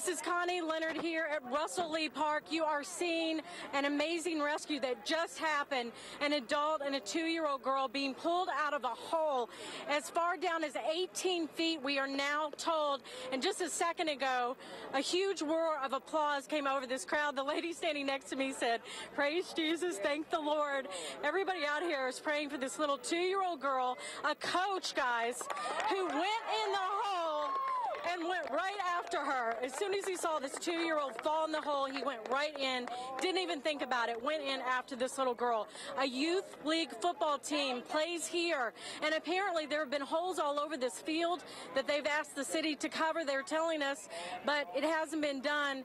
This is Connie Leonard here at Russell Lee Park. You are seeing an amazing rescue that just happened. An adult and a 2-year-old girl being pulled out of a hole as far down as 18 feet, we are now told. And just a second ago, a huge roar of applause came over this crowd. The lady standing next to me said, "Praise Jesus, thank the Lord." Everybody out here is praying for this little 2-year-old girl, a coach, guys, who went in the hole and went right after her. As soon as he saw this 2-year-old fall in the hole, he went right in, didn't even think about it, went in after this little girl. A youth league football team plays here, and apparently there have been holes all over this field that they've asked the city to cover, they're telling us, but it hasn't been done.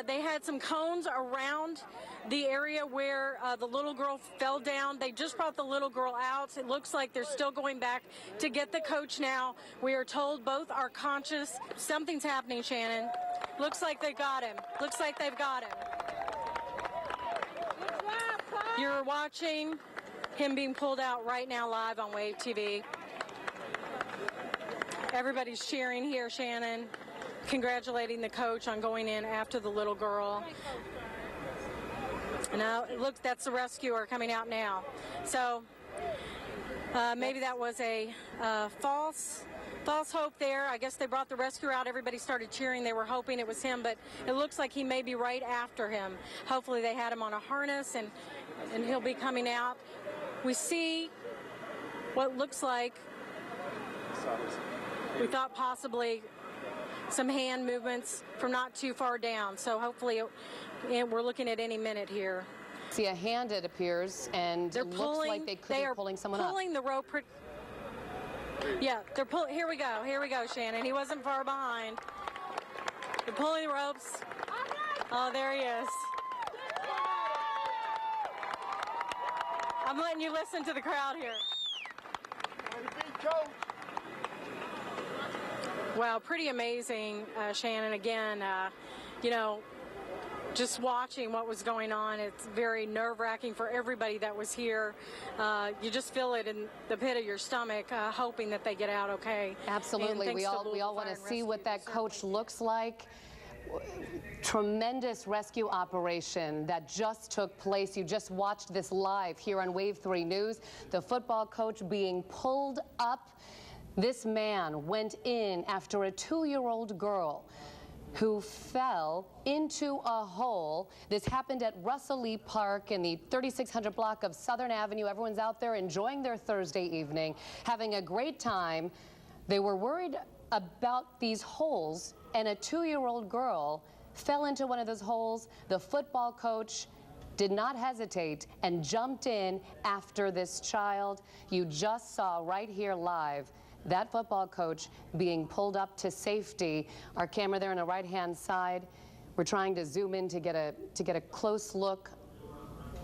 They had some cones around the area where the little girl fell down. They just brought the little girl out. It looks like they're still going back to get the coach now. We are told both are conscious. Something's happening, Shannon. Looks like they got him. Looks like they've got him. You're watching him being pulled out right now live on Wave TV. Everybody's cheering here, Shannon, congratulating the coach on going in after the little girl. Now, look, that's the rescuer coming out now. So maybe that was a false hope there. I guess they brought the rescuer out. Everybody started cheering. They were hoping it was him, but it looks like he may be right after him. Hopefully they had him on a harness, and he'll be coming out. We see what looks like, we thought possibly some hand movements from not too far down. So hopefully we're looking at any minute here. See a hand, it appears, and it looks like they could be pulling someone up. They're pulling the rope. Yeah, they're pulling. Here we go. Here we go, Shannon. He wasn't far behind. They're pulling the ropes. Oh, there he is. I'm letting you listen to the crowd here. Wow, pretty amazing, Shannon. Again, you know, just watching what was going on, it's very nerve-wracking for everybody that was here. You just feel it in the pit of your stomach, hoping that they get out okay. Absolutely. We all want to see what that coach looks like. Tremendous rescue operation that just took place. You just watched this live here on Wave 3 News. The football coach being pulled up. This man went in after a 2-year-old girl who fell into a hole. This happened at Russell Lee Park in the 3600 block of Southern Avenue. Everyone's out there enjoying their Thursday evening, having a great time. They were worried about these holes, and a 2-year-old girl fell into one of those holes. The football coach did not hesitate and jumped in after this child. You just saw right here live that football coach being pulled up to safety. Our camera there on the right-hand side, we're trying to zoom in to get a close look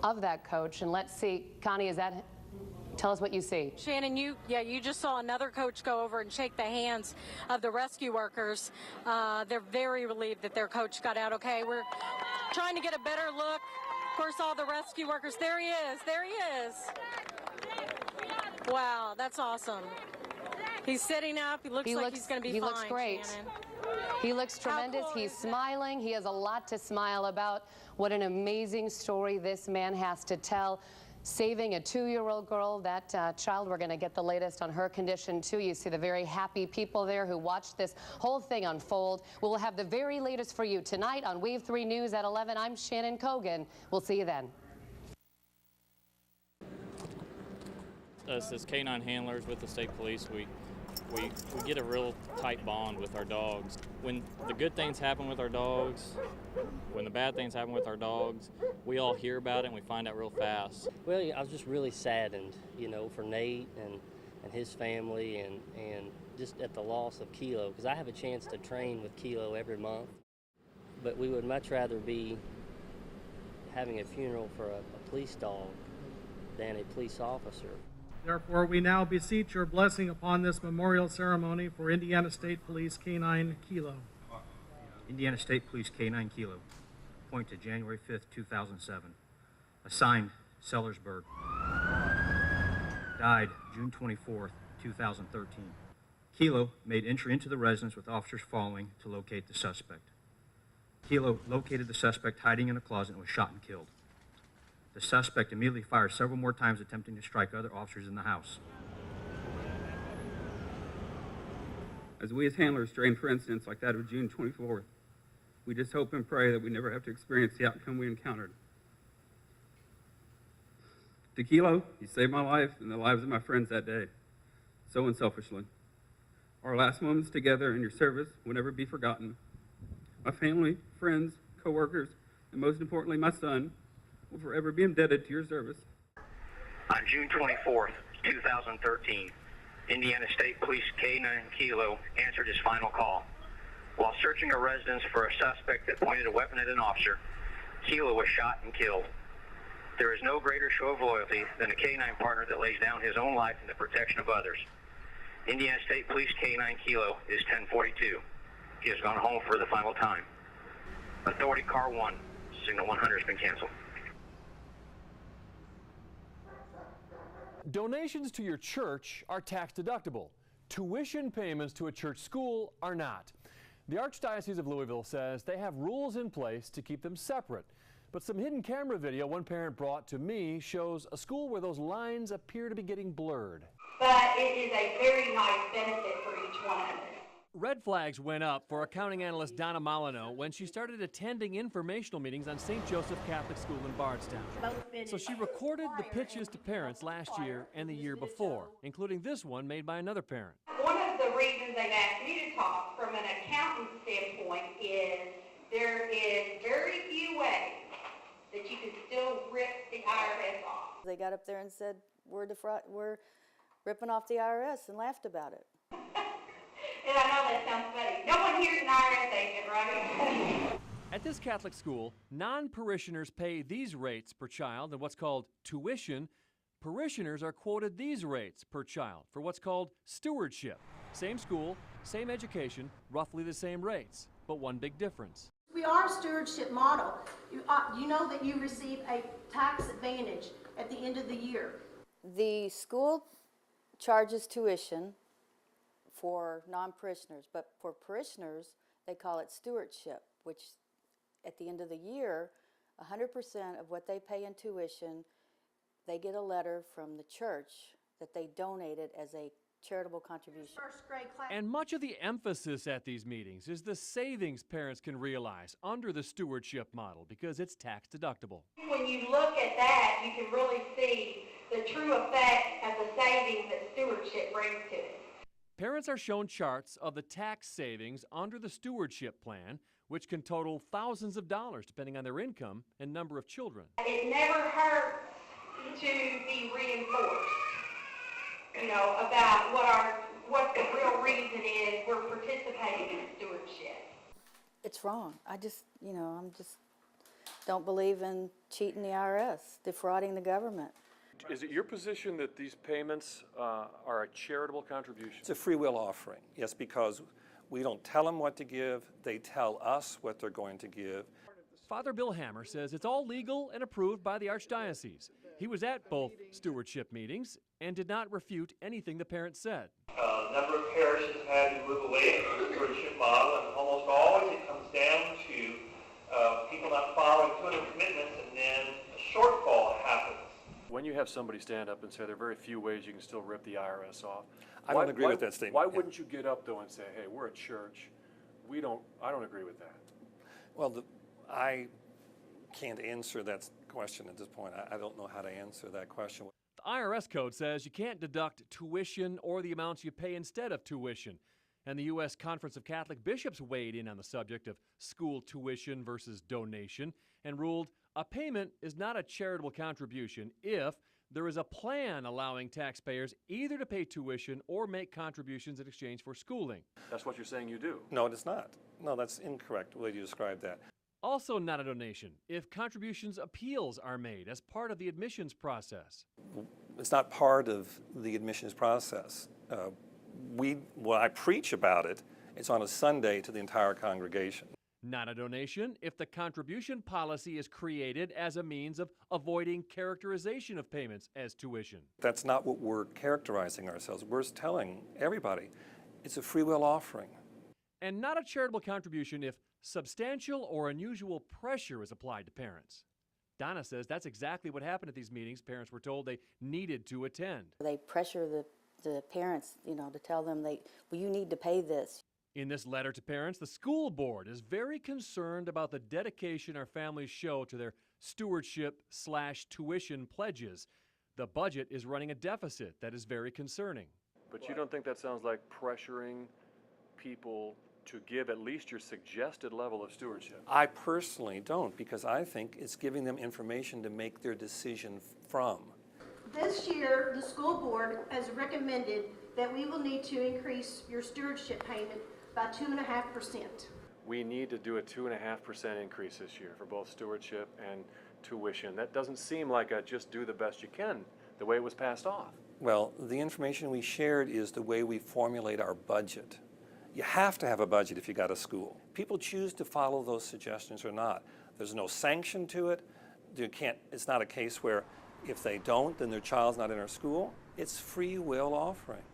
of that coach. And let's see, Connie, tell us what you see. Shannon, you just saw another coach go over and shake the hands of the rescue workers. They're very relieved that their coach got out okay. We're trying to get a better look. Of course, all the rescue workers. There he is. There he is. Wow, that's awesome. He's sitting up. He looks like he's going to be fine. He looks great. Shannon. He looks tremendous. Cool he's smiling. He has a lot to smile about. What an amazing story this man has to tell. Saving a 2-year-old girl, that child, we're going to get the latest on her condition too. You see the very happy people there who watched this whole thing unfold. We'll have the very latest for you tonight on Wave 3 News at 11. I'm Shannon Kogan. We'll see you then. Us as canine handlers with the state police, we get a real tight bond with our dogs. When the good things happen with our dogs, when the bad things happen with our dogs, we all hear about it and we find out real fast. Well, I was just really saddened, you know, for Nate and his family and just at the loss of Kilo, because I have a chance to train with Kilo every month. But we would much rather be having a funeral for a police dog than a police officer. Therefore, we now beseech your blessing upon this memorial ceremony for Indiana State Police K-9 Kilo. Indiana State Police K-9 Kilo, appointed January 5th, 2007. Assigned Sellersburg. Died June 24th, 2013. Kilo made entry into the residence with officers following to locate the suspect. Kilo located the suspect hiding in a closet and was shot and killed. The suspect immediately fired several more times, attempting to strike other officers in the house. As we as handlers train for incidents like that of June 24th, we just hope and pray that we never have to experience the outcome we encountered. To Kilo, you saved my life and the lives of my friends that day, so unselfishly. Our last moments together in your service will never be forgotten. My family, friends, co-workers, and most importantly, my son, will forever be indebted to your service. On June 24th, 2013, Indiana State Police K9 Kilo answered his final call. While searching a residence for a suspect that pointed a weapon at an officer, Kilo was shot and killed. There is no greater show of loyalty than a K9 partner that lays down his own life in the protection of others. Indiana State Police K9 Kilo is 1042. He has gone home for the final time. Authority Car 1, Signal 100 has been canceled. Donations to your church are tax deductible. Tuition payments to a church school are not. The Archdiocese of Louisville says they have rules in place to keep them separate. But some hidden camera video one parent brought to me shows a school where those lines appear to be getting blurred. But it is a very nice benefit for each one of us. Red flags went up for accounting analyst Donna Molyneux when she started attending informational meetings on St. Joseph Catholic School in Bardstown. So she recorded the pitches to parents last year and the year before, including this one made by another parent. One of the reasons they've asked me to talk from an accountant standpoint is there is very few ways that you can still rip the IRS off. They got up there and said, we're ripping off the IRS and laughed about it. And I know that sounds funny. No one here's an IRS agent, right? At this Catholic school, non-parishioners pay these rates per child in what's called tuition. Parishioners are quoted these rates per child for what's called stewardship. Same school, same education, roughly the same rates, but one big difference. We are a stewardship model. You know that you receive a tax advantage at the end of the year. The school charges tuition for non-parishioners, but for parishioners, they call it stewardship, which at the end of the year, 100% of what they pay in tuition, they get a letter from the church that they donated as a charitable contribution. First grade class. And much of the emphasis at these meetings is the savings parents can realize under the stewardship model because it's tax deductible. When you look at that, you can really see the true effect of the savings that stewardship brings to it. Parents are shown charts of the tax savings under the stewardship plan, which can total thousands of dollars depending on their income and number of children. It never hurts to be reinforced, about what the real reason is we're participating in stewardship. It's wrong. I just don't believe in cheating the IRS, defrauding the government. Is it your position that these payments are a charitable contribution? It's a free will offering, yes, because we don't tell them what to give, they tell us what they're going to give. Father Bill Hammer says it's all legal and approved by the Archdiocese. He was at both stewardship meetings and did not refute anything the parents said. A number of parishes have had to move away from the stewardship model, and almost always it comes down to people not following through their commitments, and then a shortfall happens. When you have somebody stand up and say there are very few ways you can still rip the IRS off, I don't agree with that statement. Why wouldn't you get up though and say, hey, we're a church, I don't agree with that? Well, I can't answer that question at this point. I don't know how to answer that question. The IRS code says you can't deduct tuition or the amounts you pay instead of tuition. And the U.S. Conference of Catholic Bishops weighed in on the subject of school tuition versus donation and ruled a payment is not a charitable contribution if there is a plan allowing taxpayers either to pay tuition or make contributions in exchange for schooling. That's what you're saying you do. No, it is not. No, that's incorrect the way you described that. Also not a donation if contributions appeals are made as part of the admissions process. It's not part of the admissions process. When I preach about it, it's on a Sunday to the entire congregation. Not a donation if the contribution policy is created as a means of avoiding characterization of payments as tuition. That's not what we're characterizing ourselves. We're telling everybody it's a free will offering. And not a charitable contribution if substantial or unusual pressure is applied to parents. Donna says that's exactly what happened at these meetings parents were told they needed to attend. They pressure the parents, to tell them you need to pay this. In this letter to parents, the school board is very concerned about the dedication our families show to their stewardship/tuition pledges. The budget is running a deficit that is very concerning. But you don't think that sounds like pressuring people to give at least your suggested level of stewardship? I personally don't, because I think it's giving them information to make their decision from. This year, the school board has recommended that we will need to increase your stewardship payment by 2.5%. We need to do a 2.5% increase this year for both stewardship and tuition. That doesn't seem like a just do the best you can, the way it was passed off. Well, the information we shared is the way we formulate our budget. You have to have a budget if you got a school. People choose to follow those suggestions or not. There's no sanction to it. It's not a case where if they don't, then their child's not in our school. It's free will offering.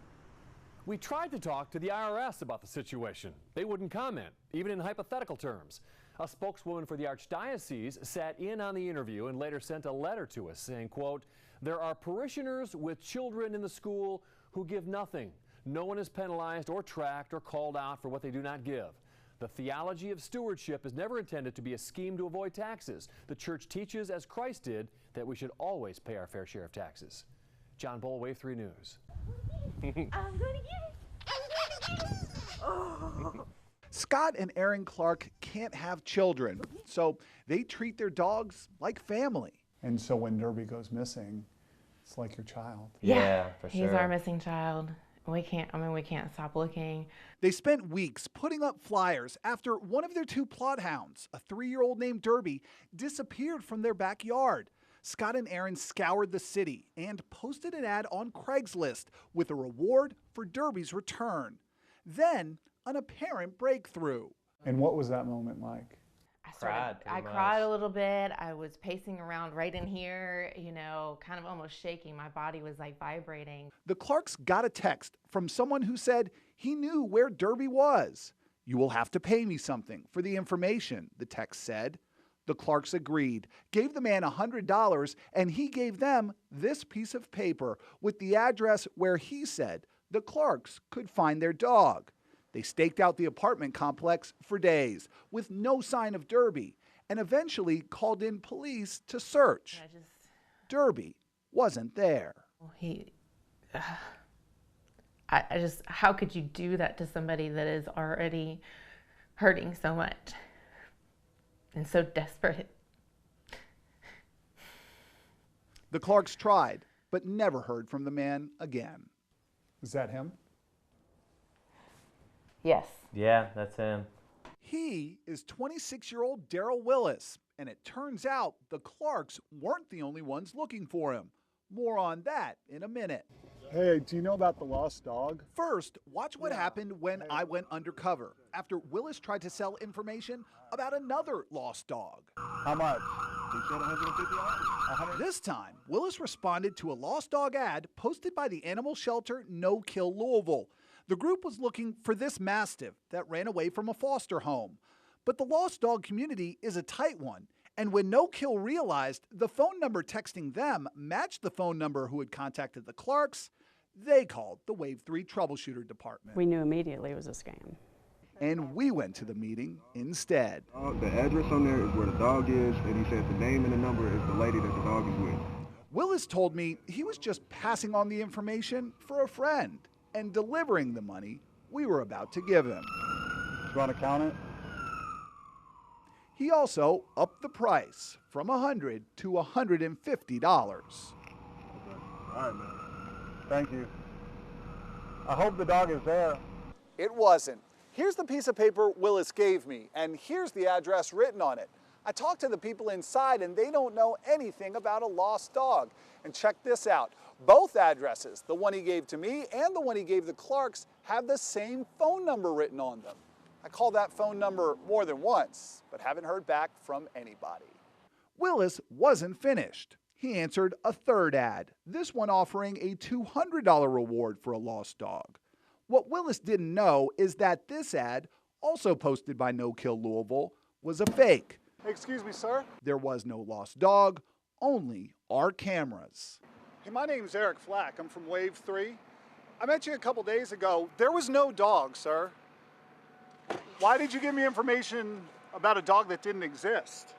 We tried to talk to the IRS about the situation. They wouldn't comment, even in hypothetical terms. A spokeswoman for the Archdiocese sat in on the interview and later sent a letter to us saying, quote, "There are parishioners with children in the school who give nothing. No one is penalized or tracked or called out for what they do not give. The theology of stewardship is never intended to be a scheme to avoid taxes. The church teaches, as Christ did, that we should always pay our fair share of taxes." John Bull, Wave 3 News. I'm going to get it. I'm going to get it. Oh. Scott and Erin Clark can't have children, so they treat their dogs like family. And so when Derby goes missing, it's like your child. Yeah, for sure. He's our missing child. We can't stop looking. They spent weeks putting up flyers after one of their two plot hounds, a 3-year-old named Derby, disappeared from their backyard. Scott and Erin scoured the city and posted an ad on Craigslist with a reward for Derby's return. Then, an apparent breakthrough. And what was that moment like? I cried a little bit. I was pacing around right in here, kind of almost shaking. My body was like vibrating. The Clarks got a text from someone who said he knew where Derby was. "You will have to pay me something for the information," the text said. The Clarks agreed, gave the man $100, and he gave them this piece of paper with the address where he said the Clarks could find their dog. They staked out the apartment complex for days with no sign of Derby and eventually called in police to search. Derby wasn't there. How could you do that to somebody that is already hurting so much and so desperate? The Clarks tried, but never heard from the man again. Is that him? Yes. Yeah, that's him. He is 26-year-old Daryl Willis, and it turns out the Clarks weren't the only ones looking for him. More on that in a minute. Hey, do you know about the lost dog? First, watch what happened when I went undercover after Willis tried to sell information about another lost dog. How much? He said $150. This time, Willis responded to a lost dog ad posted by the animal shelter No Kill Louisville. The group was looking for this mastiff that ran away from a foster home. But the lost dog community is a tight one, and when No Kill realized the phone number texting them matched the phone number who had contacted the Clarks, they called the Wave 3 troubleshooter department. We knew immediately it was a scam. And we went to the meeting instead. The address on there is where the dog is, and he said the name and the number is the lady that the dog is with. Willis told me he was just passing on the information for a friend and delivering the money we were about to give him. You want to count it? He also upped the price from $100 to $150. All right, man. Thank you. I hope the dog is there. It wasn't. Here's the piece of paper Willis gave me, and here's the address written on it. I talked to the people inside, and they don't know anything about a lost dog. And check this out. Both addresses, the one he gave to me and the one he gave the Clarks, have the same phone number written on them. I called that phone number more than once, but haven't heard back from anybody. Willis wasn't finished. He answered a third ad, this one offering a $200 reward for a lost dog. What Willis didn't know is that this ad also posted by No Kill Louisville, was a fake. Excuse me, sir. There was no lost dog, only our cameras. Hey, my name's Eric Flack. I'm from Wave 3. I met you a couple days ago. There was no dog, sir. Why did you give me information about a dog that didn't exist?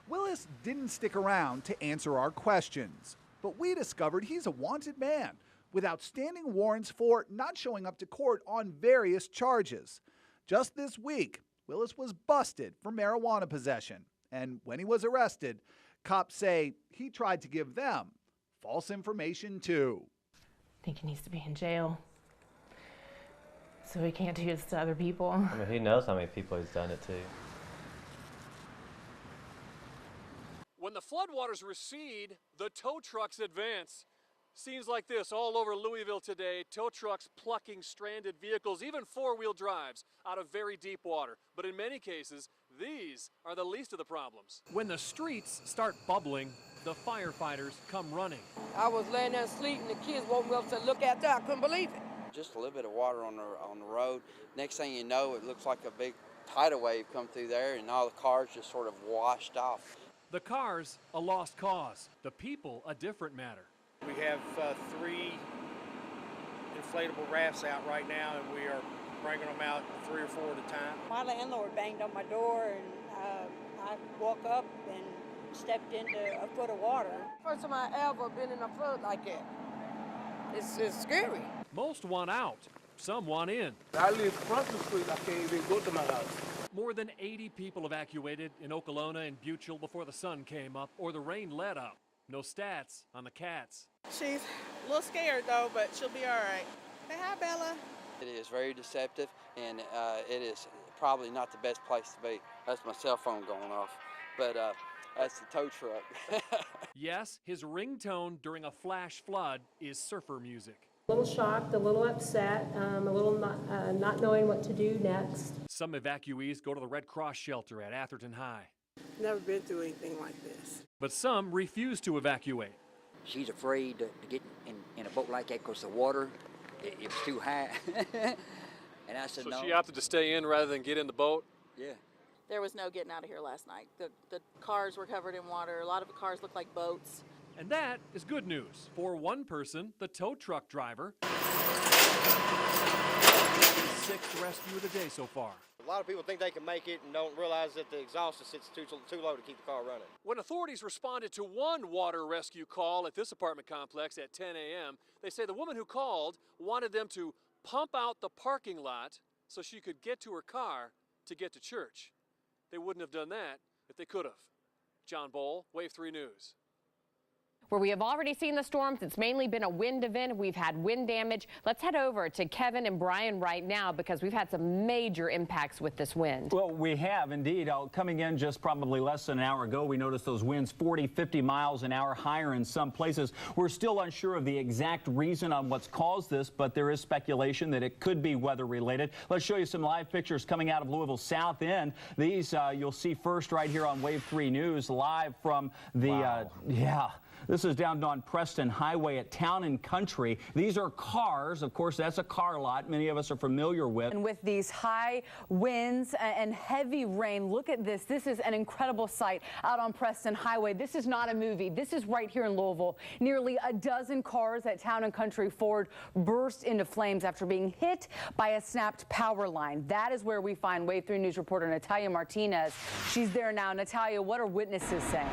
Willis didn't stick around to answer our questions, but we discovered he's a wanted man with outstanding warrants for not showing up to court on various charges. Just this week, Willis was busted for marijuana possession, and when he was arrested, cops say he tried to give them false information too. I think he needs to be in jail so he can't do this to other people. I mean, who knows how many people he's done it to. When the floodwaters recede, the tow trucks advance. Scenes like this all over Louisville today, tow trucks plucking stranded vehicles, even four-wheel drives, out of very deep water. But in many cases, these are the least of the problems. When the streets start bubbling, the firefighters come running. I was laying there asleep and the kids woke me up and said, look out there, I couldn't believe it. Just a little bit of water on the road. Next thing you know, it looks like a big tidal wave come through there and all the cars just sort of washed off. The cars, a lost cause. The people, a different matter. We have 3 inflatable rafts out right now, and we are bringing them out 3 or 4 at a time. My landlord banged on my door, and I woke up and stepped into a foot of water. First time I ever been in a flood like that. It's scary. Most want out. Some want in. I live across the street. I can't even go to my house. More than 80 people evacuated in Okolona and Buchel before the sun came up or the rain let up. No stats on the cats. She's a little scared though, but she'll be all right. Say hi, Bella. It is very deceptive, and it is probably not the best place to be. That's my cell phone going off, but that's the tow truck. Yes, his ringtone during a flash flood is surfer music. A little shocked, a little upset, a little not knowing what to do next. Some evacuees go to the Red Cross shelter at Atherton High. Never been through anything like this. But some refuse to evacuate. She's afraid to get in a boat like that because the water, it was too high. And I said no. So she opted to stay in rather than get in the boat? Yeah. There was no getting out of here last night. The cars were covered in water. A lot of the cars looked like boats. And that is good news. For one person, the tow truck driver, 6th rescue of the day so far. A lot of people think they can make it and don't realize that the exhaust sits too low to keep the car running. When authorities responded to one water rescue call at this apartment complex at 10 a.m., they say the woman who called wanted them to pump out the parking lot so she could get to her car to get to church. They wouldn't have done that if they could have. John Bowl, Wave 3 News. Where we have already seen the storms, it's mainly been a wind event. We've had wind damage. Let's head over to Kevin and Brian right now because we've had some major impacts with this wind. Well, we have indeed. Coming in just probably less than an hour ago, we noticed those winds 40, 50 miles an hour higher in some places. We're still unsure of the exact reason on what's caused this, but there is speculation that it could be weather related. Let's show you some live pictures coming out of Louisville South End. These you'll see first right here on Wave 3 News, live from the, This is down on Preston Highway at Town and Country. These are cars. Of course, that's a car lot many of us are familiar with. And with these high winds and heavy rain, look at this. This is an incredible sight out on Preston Highway. This is not a movie. This is right here in Louisville. Nearly a dozen cars at Town and Country Ford burst into flames after being hit by a snapped power line. That is where we find Wave 3 News reporter Natalia Martinez. She's there now. Natalia, what are witnesses saying?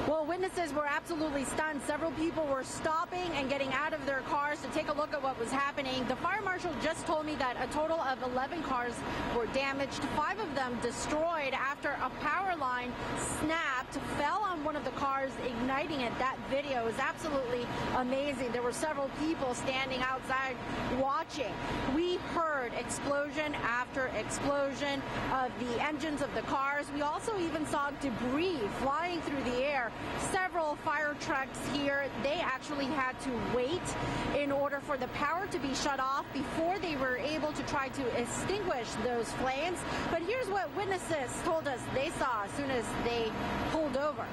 Well, witnesses were absolutely stunned. Several people were stopping and getting out of their cars to take a look at what was happening. The fire marshal just told me that a total of 11 cars were damaged, 5 of them destroyed after a power line snapped, fell on one of the cars, igniting it. That video is absolutely amazing. There were several people standing outside watching. We heard explosion after explosion of the engines of the cars. We also even saw debris flying through the air. Several fire trucks here, they actually had to wait in order for the power to be shut off before they were able to try to extinguish those flames. But here's what witnesses told us they saw as soon as they pulled over.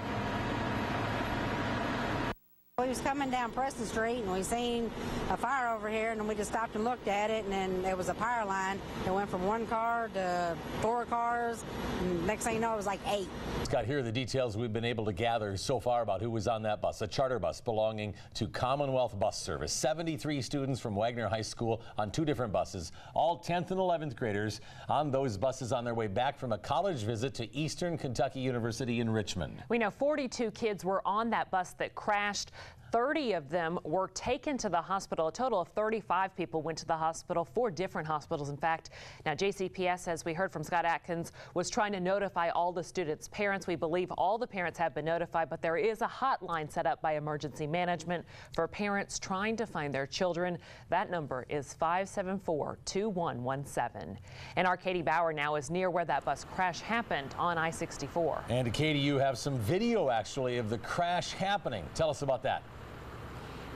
We was coming down Preston Street and we seen a fire over here, and then we just stopped and looked at it, and then there was a power line that went from 1 car to 4 cars, and next thing you know it was like 8. Scott, here are the details we've been able to gather so far about who was on that bus, a charter bus belonging to Commonwealth Bus Service. 73 students from Wagner High School on 2 different buses, all 10th and 11th graders on those buses on their way back from a college visit to Eastern Kentucky University in Richmond. We know 42 kids were on that bus that crashed. 30 of them were taken to the hospital. A total of 35 people went to the hospital, 4 different hospitals, in fact. Now, JCPS, as we heard from Scott Atkins, was trying to notify all the students' parents. We believe all the parents have been notified, but there is a hotline set up by emergency management for parents trying to find their children. That number is 574-2117. And our Katie Bauer now is near where that bus crash happened on I-64. And Katie, you have some video actually of the crash happening. Tell us about that.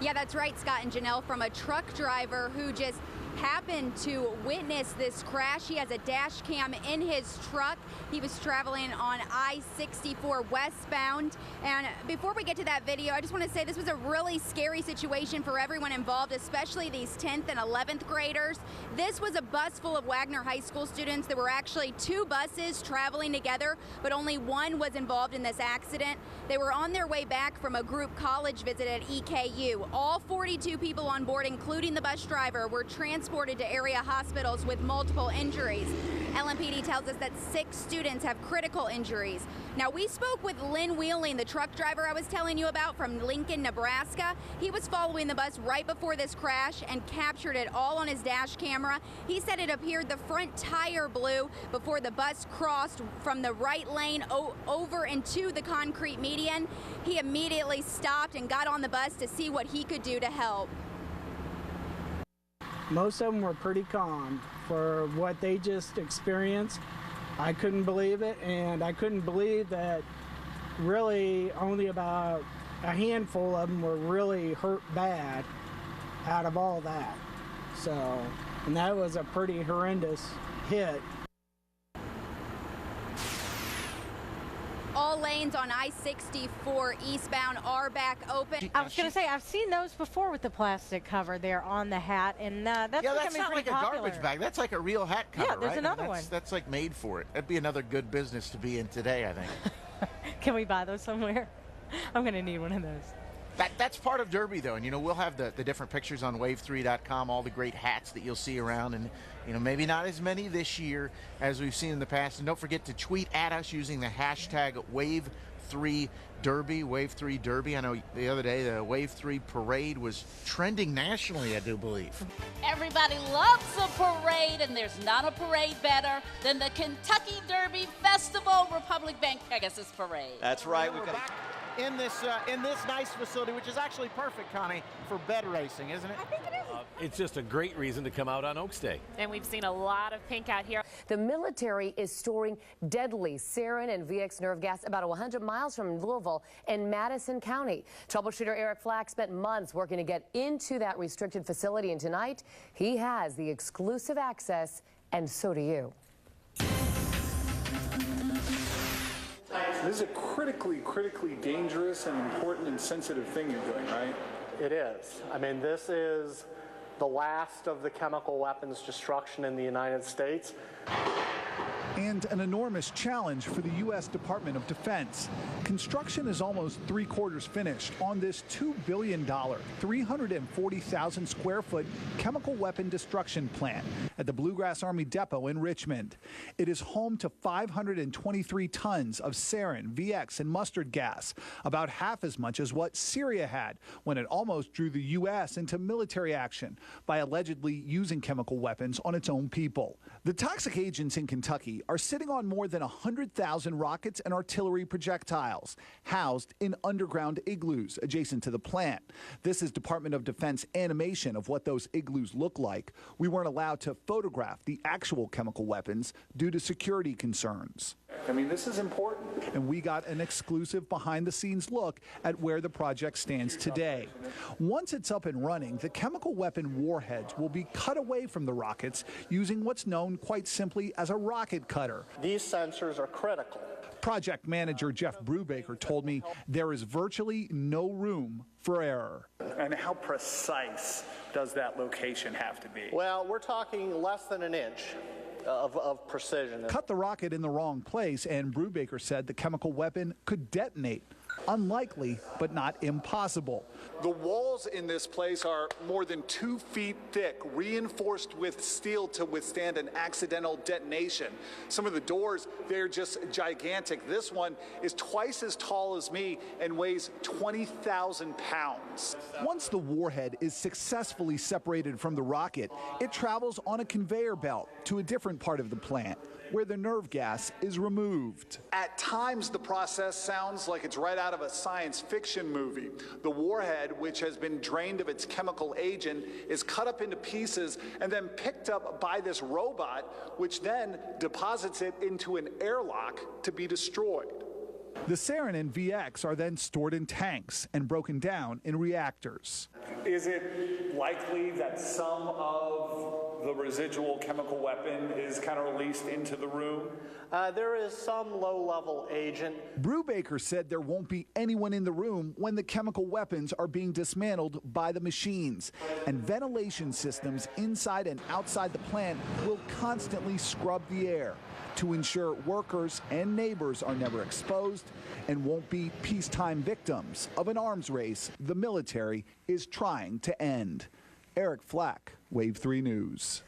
Yeah, that's right, Scott and Janelle, from a truck driver who just happened to witness this crash. He has a dash cam in his truck. He was traveling on I-64 westbound. And before we get to that video, I just want to say this was a really scary situation for everyone involved, especially these 10th and 11th graders. This was a bus full of Wagner High School students. There were actually 2 buses traveling together, but only one was involved in this accident. They were on their way back from a group college visit at EKU. All 42 people on board, including the bus driver, were transported to area hospitals with multiple injuries. LMPD tells us that 6 students have critical injuries. Now, we spoke with Lynn Wheeling, the truck driver I was telling you about from Lincoln, Nebraska. He was following the bus right before this crash and captured it all on his dash camera. He said it appeared the front tire blew before the bus crossed from the right lane over into the concrete median. He immediately stopped and got on the bus to see what he could do to help. Most of them were pretty calm for what they just experienced. I couldn't believe it, and I couldn't believe that really only about a handful of them were really hurt bad out of all that. So, and that was a pretty horrendous hit. All lanes on I-64 eastbound are back open. I was going to say, I've seen those before with the plastic cover there on the hat, and that's that's becoming not pretty like popular. a garbage bag. That's like a real hat cover, Yeah, there's right? another one. That's like made for it. That'd be another good business to be in today, I think. Can we buy those somewhere? I'm going to need one of those. That's part of Derby, though, and we'll have the different pictures on wave3.com, all the great hats that you'll see around, and maybe not as many this year as we've seen in the past. And don't forget to tweet at us using the hashtag Wave3Derby, Wave3Derby. I know the other day the Wave3 parade was trending nationally, I do believe. Everybody loves a parade, and there's not a parade better than the Kentucky Derby Festival Republic Bank Pegasus Parade. That's right. We've got in this nice facility, which is actually perfect, Connie, for bed racing, isn't it? I think it is. It's just a great reason to come out on Oaks Day. And we've seen a lot of pink out here. The military is storing deadly sarin and VX nerve gas about 100 miles from Louisville in Madison County. Troubleshooter Eric Flack spent months working to get into that restricted facility, and tonight he has the exclusive access, and so do you. This is a critically dangerous and important and sensitive thing you're doing, right? It is. I mean, this is the last of the chemical weapons destruction in the United States. And an enormous challenge for the U.S. Department of Defense. Construction is almost 3/4 finished on this $2 billion, 340,000 square foot chemical weapon destruction plant at the Bluegrass Army Depot in Richmond. It is home to 523 tons of sarin, VX, and mustard gas, about half as much as what Syria had when it almost drew the U.S. into military action by allegedly using chemical weapons on its own people. The toxic agents in Kentucky are sitting on more than 100,000 rockets and artillery projectiles housed in underground igloos adjacent to the plant. This is Department of Defense animation of what those igloos look like. We weren't allowed to photograph the actual chemical weapons due to security concerns. I mean, this is important. And we got an exclusive behind-the-scenes look at where the project stands today. Once it's up and running, the chemical weapon warheads will be cut away from the rockets using what's known quite simply as a rocket cutter. cutter. These sensors are critical. Project manager Jeff Brubaker told me there is virtually no room for error. And how precise does that location have to be? Well, we're talking less than an inch of precision. Cut the rocket in the wrong place, and Brubaker said the chemical weapon could detonate. Unlikely, but not impossible. The walls in this place are more than 2 feet thick, reinforced with steel to withstand an accidental detonation. Some of the doors, they're just gigantic. This one is twice as tall as me and weighs 20,000 pounds. Once the warhead is successfully separated from the rocket, it travels on a conveyor belt to a different part of the plant, where the nerve gas is removed. At times, the process sounds like it's right out of a science fiction movie. The warhead, which has been drained of its chemical agent, is cut up into pieces and then picked up by this robot, which then deposits it into an airlock to be destroyed. The sarin and VX are then stored in tanks and broken down in reactors. Is it likely that some of the residual chemical weapon is kind of released into the room? There is some low-level agent. Brubaker said there won't be anyone in the room when the chemical weapons are being dismantled by the machines, and ventilation systems inside and outside the plant will constantly scrub the air to ensure workers and neighbors are never exposed and won't be peacetime victims of an arms race the military is trying to end. Eric Flack, Wave 3 News.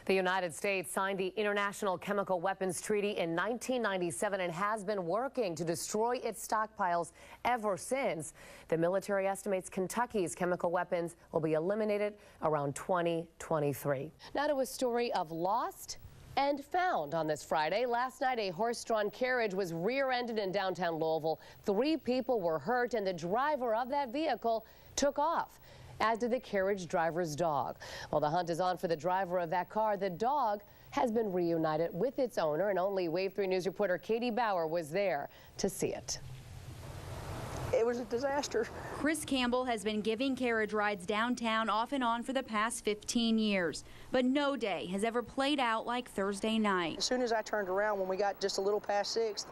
The United States signed the International Chemical Weapons Treaty in 1997 and has been working to destroy its stockpiles ever since. The military estimates Kentucky's chemical weapons will be eliminated around 2023. Now to a story of lost and found on this Friday. Last night, a horse-drawn carriage was rear-ended in downtown Louisville. 3 people were hurt, and the driver of that vehicle took off, as did the carriage driver's dog. While the hunt is on for the driver of that car, the dog has been reunited with its owner, and only Wave 3 News reporter Katie Bauer was there to see it. It was a disaster. Chris Campbell has been giving carriage rides downtown off and on for the past 15 years, but no day has ever played out like Thursday night. As soon as I turned around, when we got just a little past 6th,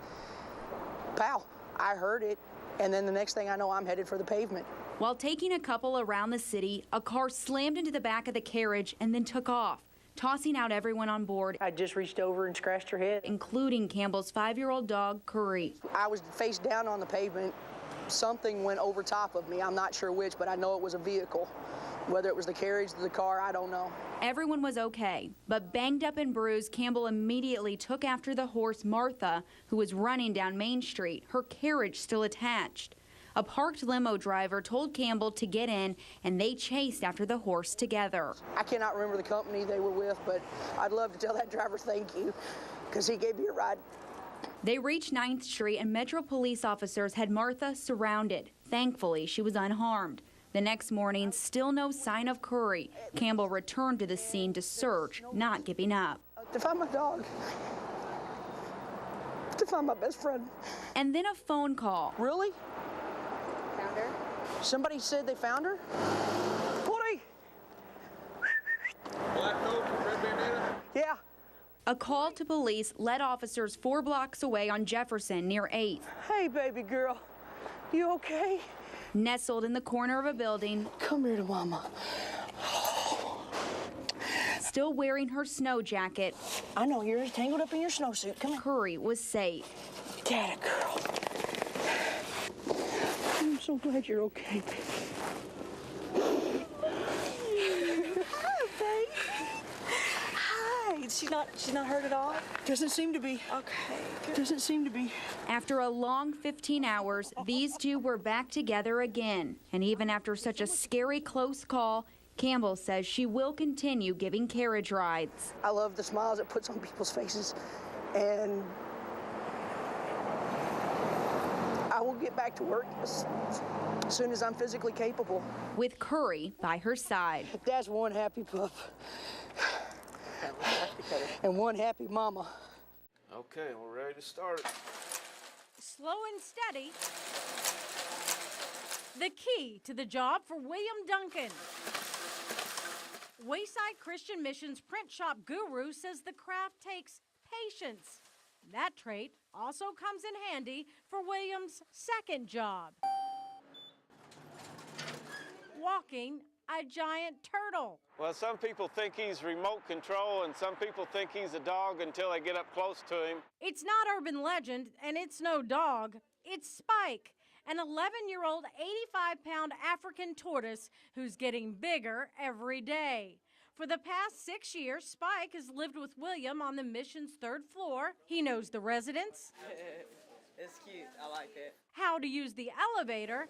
pow, I heard it, and then the next thing I know, I'm headed for the pavement. While taking a couple around the city, a car slammed into the back of the carriage and then took off, tossing out everyone on board. I just reached over and scratched her head, including Campbell's 5-year-old dog, Curry. I was face down on the pavement. Something went over top of me. I'm not sure which, but I know it was a vehicle. Whether it was the carriage or the car, I don't know. Everyone was okay, but banged up and bruised, Campbell immediately took after the horse, Martha, who was running down Main Street, her carriage still attached. A parked limo driver told Campbell to get in, and they chased after the horse together. I cannot remember the company they were with, but I'd love to tell that driver thank you, because he gave me a ride. They reached 9th Street, and Metro police officers had Martha surrounded. Thankfully, she was unharmed. The next morning, still no sign of Curry. Campbell returned to the scene to search, not giving up. To find my dog. To find my best friend. And then a phone call. Really? Found her? Somebody said they found her? Woody! Black coat, red bandana? Yeah. A call to police led officers 4 blocks away on Jefferson near 8th. Hey, baby girl. You okay? Nestled in the corner of a building. Come here to Mama. Still wearing her snow jacket. I know, you're tangled up in your snowsuit. Come here. Curry was safe. Get it, girl. I'm so glad you're okay. Hi, baby. Hi. She's not hurt at all? Doesn't seem to be. Okay. Good. Doesn't seem to be. After a long 15 hours, these two were back together again. And even after such a scary close call, Campbell says she will continue giving carriage rides. I love the smiles it puts on people's faces, and I will get back to work as soon as I'm physically capable. With Curry by her side. That's one happy pup. And one happy mama. Okay, we're ready to start. Slow and steady. The key to the job for William Duncan. Wayside Christian Missions print shop guru says the craft takes patience. That trait also comes in handy for William's second job, walking a giant turtle. Well, some people think he's remote control and some people think he's a dog until they get up close to him. It's not urban legend, and it's no dog. It's Spike, an 11-year-old, 85-pound African tortoise who's getting bigger every day. For the past 6 years, Spike has lived with William on the mission's 3rd floor. He knows the residents. It's cute. I like it. How to use the elevator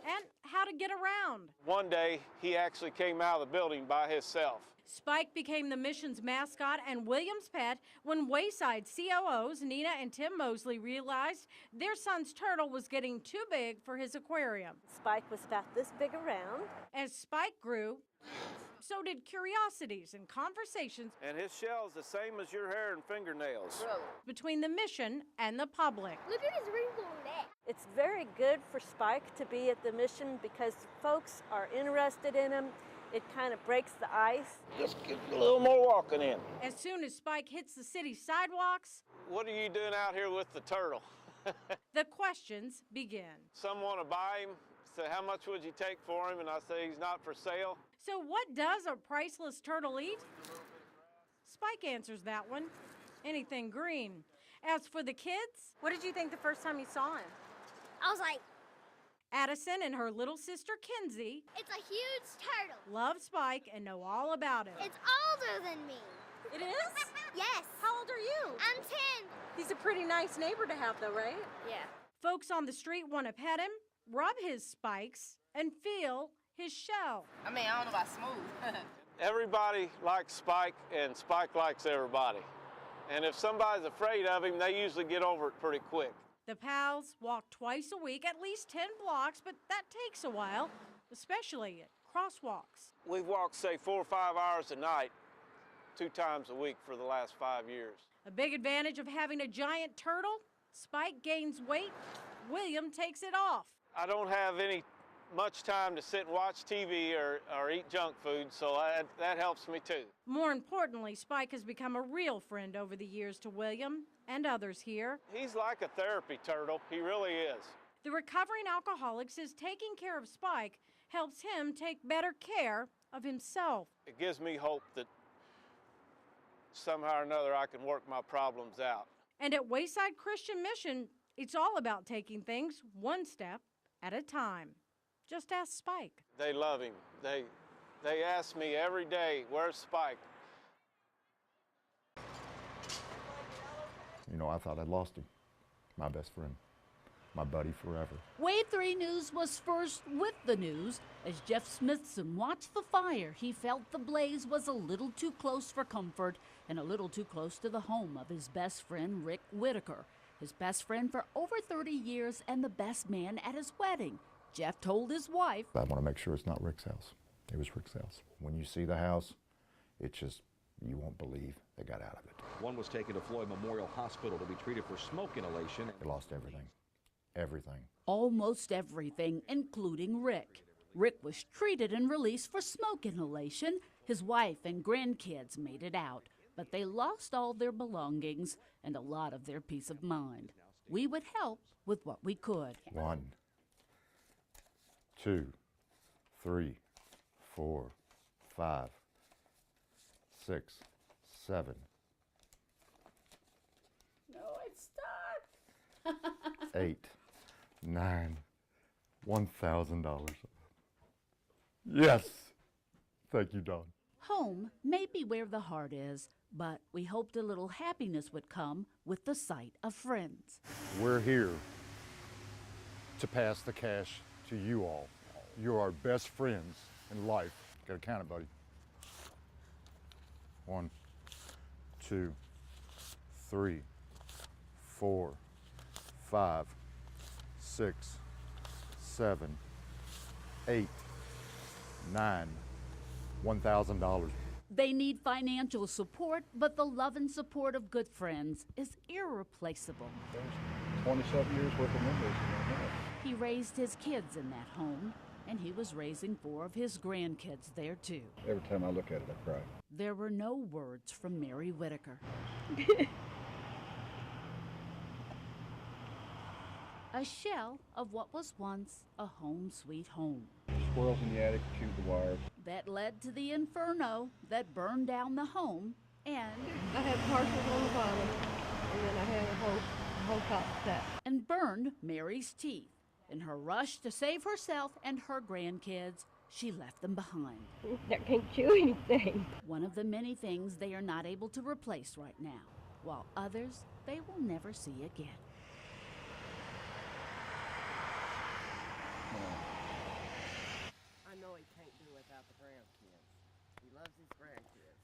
and how to get around. One day, he actually came out of the building by himself. Spike became the mission's mascot and William's pet when Wayside COOs Nina and Tim Mosley realized their son's turtle was getting too big for his aquarium. Spike was about this big around. As Spike grew, so did curiosities and conversations. And his shell's the same as your hair and fingernails. Between the mission and the public. Look at his wrinkle neck. It's very good for Spike to be at the mission because folks are interested in him. It kind of breaks the ice. Just get a little more walking in. As soon as Spike hits the city sidewalks, what are you doing out here with the turtle? the questions begin. Some want to buy him. Say, how much would you take for him? And I say, he's not for sale. So what does a priceless turtle eat? Spike answers that one. Anything green. As for the kids, what did you think the first time you saw him? I was like, Addison and her little sister Kinsey, it's a huge turtle. Love Spike and know all about him. It's older than me. It is? Yes. How old are you? I'm 10. He's a pretty nice neighbor to have though, right? Yeah. Folks on the street want to pet him, rub his spikes, and feel his shell. I mean, I don't know about smooth. Everybody likes Spike, and Spike likes everybody. And if somebody's afraid of him, they usually get over it pretty quick. The pals walk twice a week, at least 10 blocks, but that takes a while, especially at crosswalks. We've walked, say, 4 or 5 hours a night, 2 times a week for the last 5 years. A big advantage of having a giant turtle, Spike gains weight, William takes it off. I don't have much time to sit and watch TV or eat junk food, so that helps me too. More importantly, Spike has become a real friend over the years to William and others here. He's like a therapy turtle. He really is. The recovering alcoholic says taking care of Spike helps him take better care of himself. It gives me hope that somehow or another I can work my problems out. And at Wayside Christian Mission, it's all about taking things one step at a time. Just ask Spike. They love him. They ask me every day, where's Spike? You know, I thought I'd lost him. My best friend. My buddy forever. Wave 3 News was first with the news. As Jeff Smithson watched the fire, he felt the blaze was a little too close for comfort and a little too close to the home of his best friend, Rick Whitaker. His best friend for over 30 years and the best man at his wedding. Jeff told his wife, I want to make sure it's not Rick's house. It was Rick's house. When you see the house, it's just, you won't believe they got out of it. One was taken to Floyd Memorial Hospital to be treated for smoke inhalation. They lost everything. Everything. Almost everything, including Rick. Rick was treated and released for smoke inhalation. His wife and grandkids made it out, but they lost all their belongings and a lot of their peace of mind. We would help with what we could. 1, 2, 3, 4, 5, 6, 7. No, it's stuck. 8, 9, $1,000. Yes. Thank you, Don. Home may be where the heart is, but we hoped a little happiness would come with the sight of friends. We're here to pass the cash to you all. You're our best friends in life. Gotta count it, buddy. 1, 2, 3, 4, 5, 6, 7, 8, 9, $1,000. They need financial support, but the love and support of good friends is irreplaceable. 27 years worth of memories. He raised his kids in that home. and he was raising 4 of his grandkids there too. Every time I look at it, I cry. There were no words from Mary Whitaker. A shell of what was once a home sweet home. Squirrels in the attic chewed the wires. That led to the inferno that burned down the home, and I had partials on the bottom, and then I had a whole top stack. And burned Mary's teeth. In her rush to save herself and her grandkids, she left them behind. That can't chew anything. One of the many things they are not able to replace right now, while others they will never see again. I know he can't do without the grandkids. He loves his grandkids.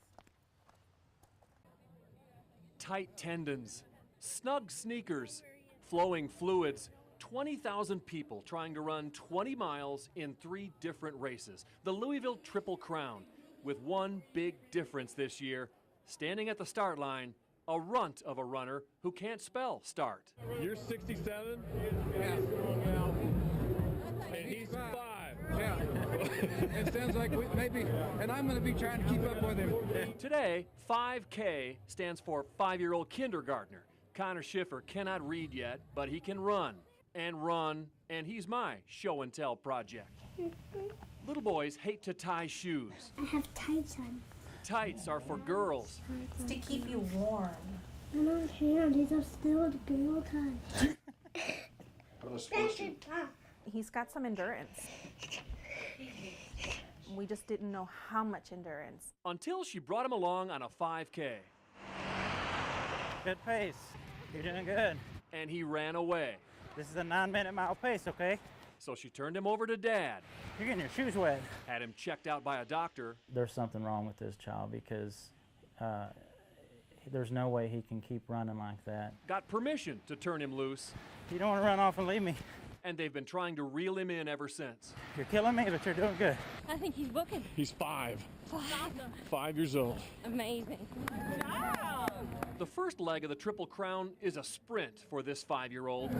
Tight tendons, snug sneakers, flowing fluids, 20,000 people trying to run 20 miles in 3 different races. The Louisville Triple Crown, with one big difference this year. Standing at the start line, a runt of a runner who can't spell start. You're 67? Yeah. And he's 5. Yeah. It sounds like maybe, and I'm going to be trying to keep up with him. Today, 5K stands for 5-year-old kindergartner. Connor Schiffer cannot read yet, but he can run, and he's my show and tell project. Little boys hate to tie shoes. I have tights on. Tights are for girls. It's to keep you warm. I don't care. These are still the girl tights. He's got some endurance. We just didn't know how much endurance. Until she brought him along on a 5K. Good pace. You're doing good. And he ran away. This is a 9-minute mile pace, okay? So she turned him over to Dad. You're getting your shoes wet. Had him checked out by a doctor. There's something wrong with this child because there's no way he can keep running like that. Got permission to turn him loose. You don't want to run off and leave me. And they've been trying to reel him in ever since. You're killing me, but you're doing good. I think he's booking. He's 5. 5 years old. Amazing. The first leg of the Triple Crown is a sprint for this 5-year-old.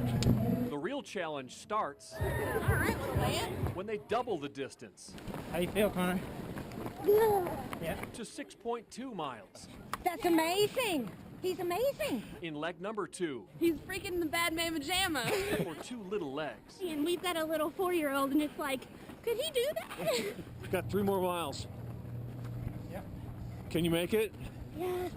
The real challenge starts when they double the distance. How you feel, Connor? Good. Yeah. To 6.2 miles. That's amazing. He's amazing. In leg number 2. He's freaking the bad man pajama. For 2 little legs. And we've got a little 4-year-old, and it's like, could he do that? We've got 3 more miles. Yep. Can you make it? Yes.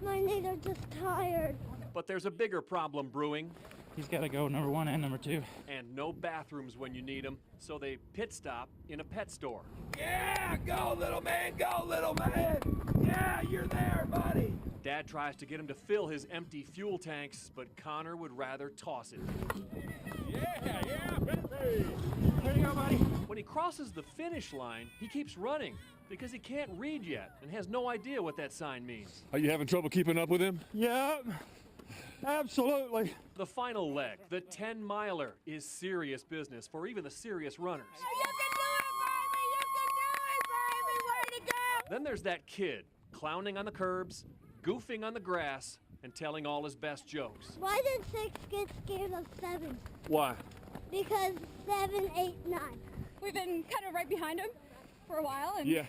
My knees are just tired. But there's a bigger problem brewing. He's got to go number 1 and number 2. And no bathrooms when you need them, so they pit stop in a pet store. Yeah, go little man, go little man. Yeah, you're there, buddy. Dad tries to get him to fill his empty fuel tanks, but Connor would rather toss it. Yeah, baby. There you go, buddy. When he crosses the finish line, he keeps running because he can't read yet and has no idea what that sign means. Are you having trouble keeping up with him? Yeah, absolutely. The final leg, the 10-miler, is serious business for even the serious runners. You can do it, baby! You can do it, baby! Way to go! Then there's that kid, clowning on the curbs, goofing on the grass, and telling all his best jokes. Why did 6 get scared of 7? Why? Because 7, 8, 9. We've been kind of right behind him for a while, and Yeah.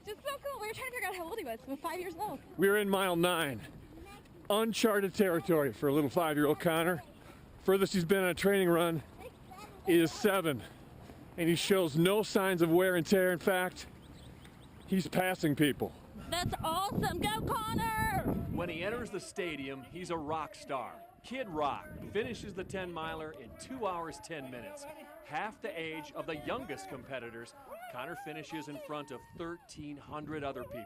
just so cool. We were trying to figure out how old he was. He was 5 years old. We're in mile 9. Uncharted territory for a little 5-year-old Connor. Furthest he's been on a training run is 7. And he shows no signs of wear and tear. In fact, he's passing people. That's awesome. Go, Connor! When he enters the stadium, he's a rock star. Kid Rock finishes the 10-miler in 2 hours, 10 minutes. Half the age of the youngest competitors, Connor finishes in front of 1,300 other people.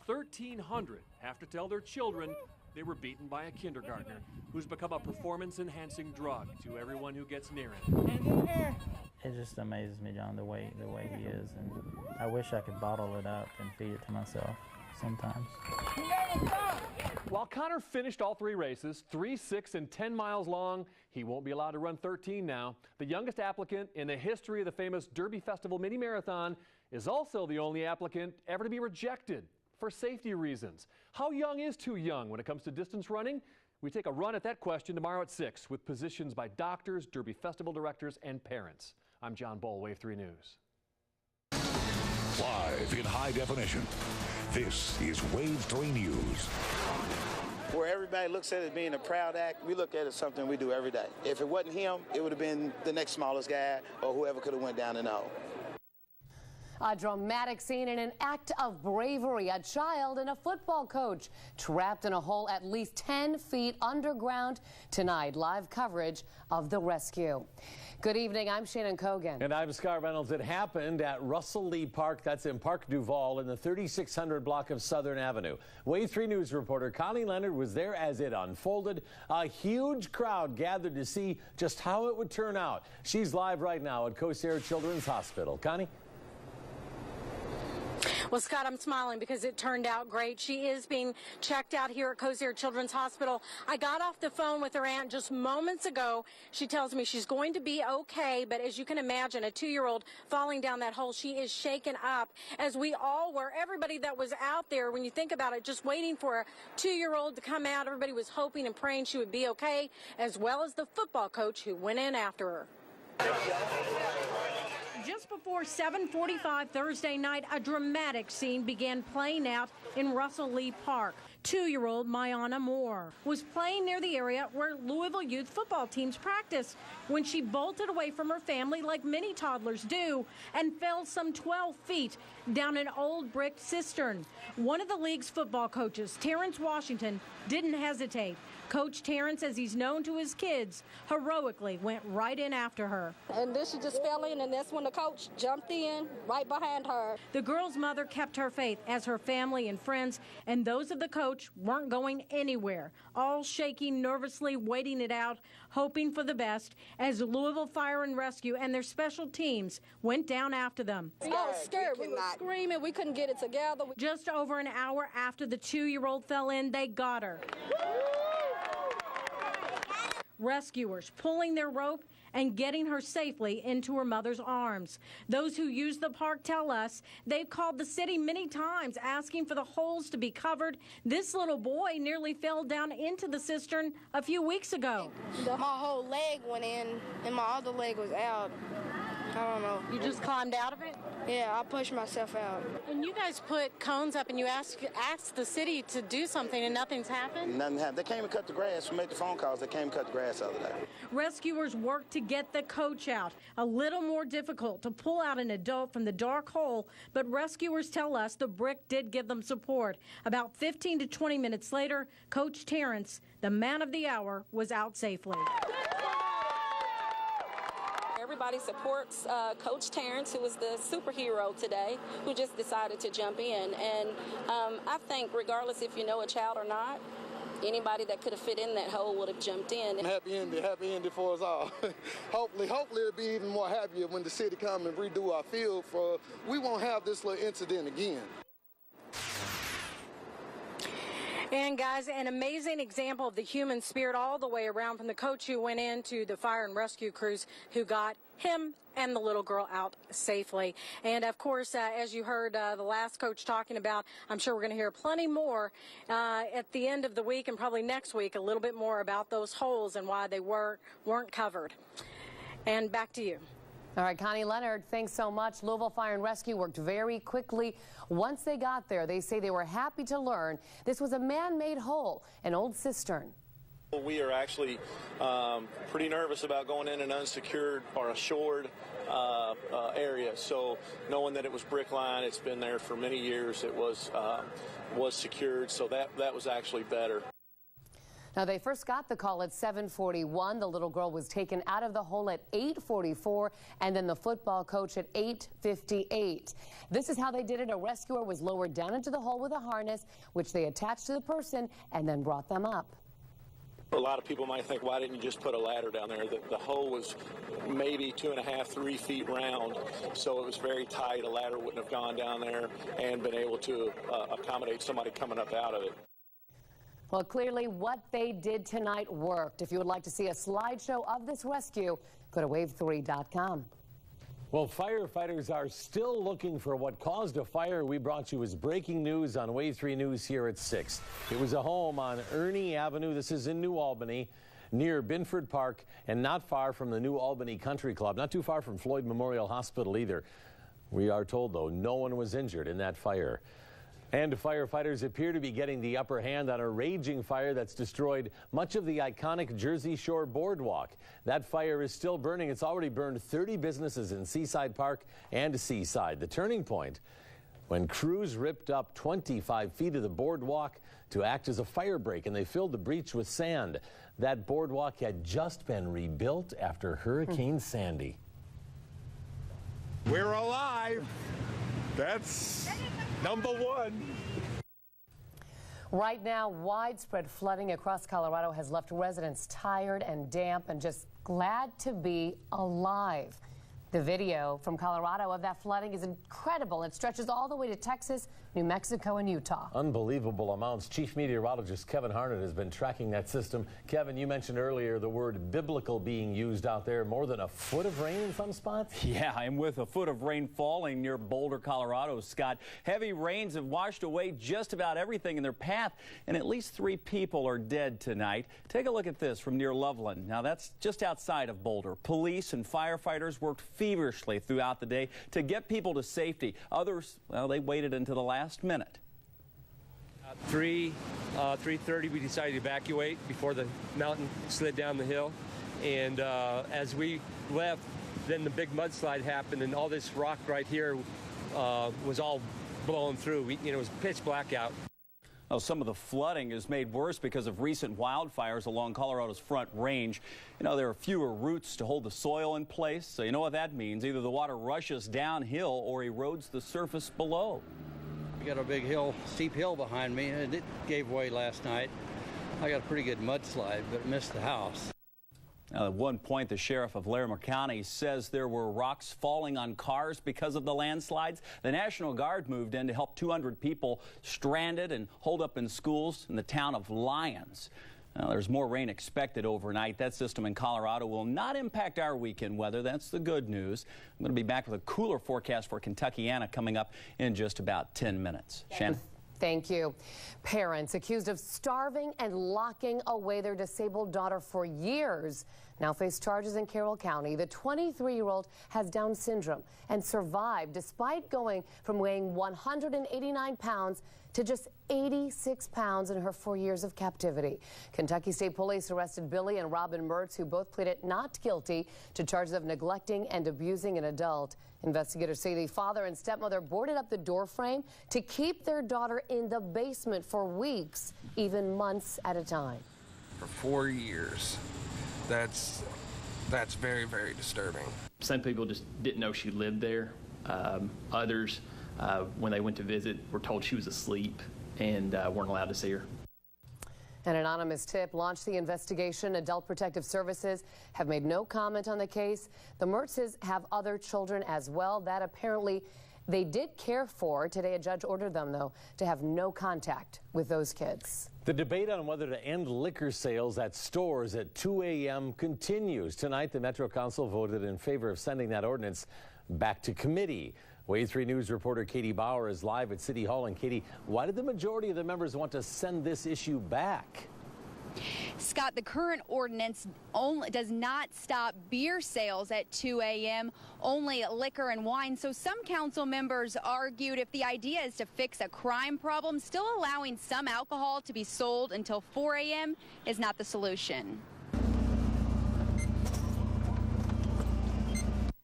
1,300 have to tell their children they were beaten by a kindergartner who's become a performance-enhancing drug to everyone who gets near him. It just amazes me, John, the way he is, and I wish I could bottle it up and feed it to myself sometimes. While Connor finished all 3 races, 3, 6, and 10 miles long, he won't be allowed to run 13 now. The youngest applicant in the history of the famous Derby Festival Mini Marathon is also the only applicant ever to be rejected for safety reasons. How young is too young when it comes to distance running? We take a run at that question tomorrow at 6 with positions by doctors, Derby Festival directors, and parents. I'm John Bull, Wave 3 News. Live in high definition, this is Wave 3 News. Where everybody looks at it being a proud act, we look at it as something we do every day. If it wasn't him, it would have been the next smallest guy or whoever could have went down in the hole. A dramatic scene in an act of bravery. A child and a football coach trapped in a hole at least 10 feet underground. Tonight, live coverage of the rescue. Good evening, I'm Shannon Kogan. And I'm Scott Reynolds. It happened at Russell Lee Park. That's in Park Duval in the 3600 block of Southern Avenue. Wave 3 News reporter Connie Leonard was there as it unfolded. A huge crowd gathered to see just how it would turn out. She's live right now at Kocera Children's Hospital. Connie? Well, Scott, I'm smiling because it turned out great. She is being checked out here at Kocera Children's Hospital. I got off the phone with her aunt just moments ago. She tells me she's going to be okay, but as you can imagine, a 2-year-old falling down that hole, she is shaken up, as we all were. Everybody that was out there, when you think about it, just waiting for a 2-year-old to come out, everybody was hoping and praying she would be okay, as well as the football coach who went in after her. Just before 7:45 Thursday night, a dramatic scene began playing out in Russell Lee Park. 2-year-old Mayana Moore was playing near the area where Louisville youth football teams practice when she bolted away from her family like many toddlers do and fell some 12 feet down an old brick cistern. One of the league's football coaches, Terrence Washington, didn't hesitate. Coach Terrence, as he's known to his kids, heroically went right in after her. And then she just fell in, and that's when the coach jumped in right behind her. The girl's mother kept her faith, as her family and friends and those of the coach weren't going anywhere, all shaking nervously, waiting it out, hoping for the best, as Louisville Fire and Rescue and their special teams went down after them. I was scared. We were screaming. We couldn't get it together. Just over an hour after the 2-year-old fell in, they got her. Rescuers pulling their rope and getting her safely into her mother's arms. Those who use the park tell us they've called the city many times asking for the holes to be covered. This little boy nearly fell down into the cistern a few weeks ago. My whole leg went in and my other leg was out. I don't know. You just climbed out of it? Yeah, I pushed myself out. And you guys put cones up and you asked the city to do something and nothing's happened? Nothing happened. They came and cut the grass. We made the phone calls. They came and cut the grass the other day. Rescuers worked to get the coach out. A little more difficult to pull out an adult from the dark hole, but rescuers tell us the brick did give them support. About 15 to 20 minutes later, Coach Terrence, the man of the hour, was out safely. Everybody supports Coach Terrence, who was the superhero today, who just decided to jump in. And I think regardless if you know a child or not, anybody that could have fit in that hole would have jumped in. Happy ending for us all. hopefully it'll be even more happier when the city come and redo our field. We won't have this little incident again. And guys, an amazing example of the human spirit all the way around, from the coach who went in to the fire and rescue crews who got him and the little girl out safely. And of course, as you heard the last coach talking about, I'm sure we're going to hear plenty more at the end of the week and probably next week, a little bit more about those holes and why they weren't covered. And back to you. All right, Connie Leonard, thanks so much. Louisville Fire and Rescue worked very quickly. Once they got there, they say they were happy to learn this was a man-made hole, an old cistern. We are actually pretty nervous about going in an unsecured or a shored area. So knowing that it was brick line, it's been there for many years. It was secured, so that was actually better. Now, they first got the call at 7:41. The little girl was taken out of the hole at 8:44, and then the football coach at 8:58. This is how they did it. A rescuer was lowered down into the hole with a harness, which they attached to the person and then brought them up. A lot of people might think, why didn't you just put a ladder down there? The hole was maybe 2.5, 3 feet round, so it was very tight. A ladder wouldn't have gone down there and been able to accommodate somebody coming up out of it. Well, clearly what they did tonight worked. If you would like to see a slideshow of this rescue, go to wave3.com. Well, firefighters are still looking for what caused a fire. We brought you as breaking news on Wave 3 News here at 6. It was a home on Ernie Avenue. This is in New Albany. near Binford Park and not far from the New Albany Country Club, not too far from Floyd Memorial Hospital either. We are told, though, no one was injured in that fire. And firefighters appear to be getting the upper hand on a raging fire that's destroyed much of the iconic Jersey Shore boardwalk. That fire is still burning. It's already burned 30 businesses in Seaside Park and Seaside. The turning point, when crews ripped up 25 feet of the boardwalk to act as a fire break, and they filled the breach with sand. That boardwalk had just been rebuilt after Hurricane Sandy. We're alive. That's number one. Right now, widespread flooding across Colorado has left residents tired and damp and just glad to be alive. The video from Colorado of that flooding is incredible. It stretches all the way to Texas, New Mexico, and Utah. Unbelievable amounts. Chief Meteorologist Kevin Harnett has been tracking that system. Kevin, you mentioned earlier the word biblical being used out there. More than a foot of rain in some spots? Yeah, and with a foot of rain falling near Boulder, Colorado, Scott, heavy rains have washed away just about everything in their path, and at least 3 people are dead tonight. Take a look at this from near Loveland. Now, that's just outside of Boulder. Police and firefighters worked feverishly throughout the day to get people to safety. Others, well, they waited until the last minute. 3:30 we decided to evacuate before the mountain slid down the hill, and as we left, then the big mudslide happened, and all this rock right here was all blown through. It was pitch black out. Well, some of the flooding is made worse because of recent wildfires along Colorado's Front Range. There are fewer roots to hold the soil in place, so you know what that means. Either the water rushes downhill or erodes the surface below. We got a big hill, steep hill behind me, and it gave way last night. I got a pretty good mudslide, but missed the house. Now, at one point, the sheriff of Larimer County says there were rocks falling on cars because of the landslides. The National Guard moved in to help 200 people stranded and holed up in schools in the town of Lyons. Now, there's more rain expected overnight. That system in Colorado will not impact our weekend weather. That's the good news. I'm going to be back with a cooler forecast for Kentuckiana coming up in just about 10 minutes. Shannon? Thank you. Parents accused of starving and locking away their disabled daughter for years now face charges in Carroll County. The 23-year-old has Down syndrome and survived despite going from weighing 189 pounds to just 86 pounds in her 4 years of captivity. Kentucky State Police arrested Billy and Robin Mertz, who both pleaded not guilty to charges of neglecting and abusing an adult. Investigators say the father and stepmother boarded up the door frame to keep their daughter in the basement for weeks, even months at a time. For 4 years. That's very, very disturbing. Some people just didn't know she lived there. Others, when they went to visit, were told she was asleep and weren't allowed to see her. An anonymous tip launched the investigation. Adult Protective Services have made no comment on the case. The Mertzes have other children as well that apparently they did care for. Today, a judge ordered them, though, to have no contact with those kids. The debate on whether to end liquor sales at stores at 2 a.m. continues. Tonight, the Metro Council voted in favor of sending that ordinance back to committee. Wave 3 News reporter Katie Bauer is live at City Hall. And Katie, why did the majority of the members want to send this issue back? Scott, the current ordinance does not stop beer sales at 2 a.m., only liquor and wine. So some council members argued if the idea is to fix a crime problem, still allowing some alcohol to be sold until 4 a.m. is not the solution.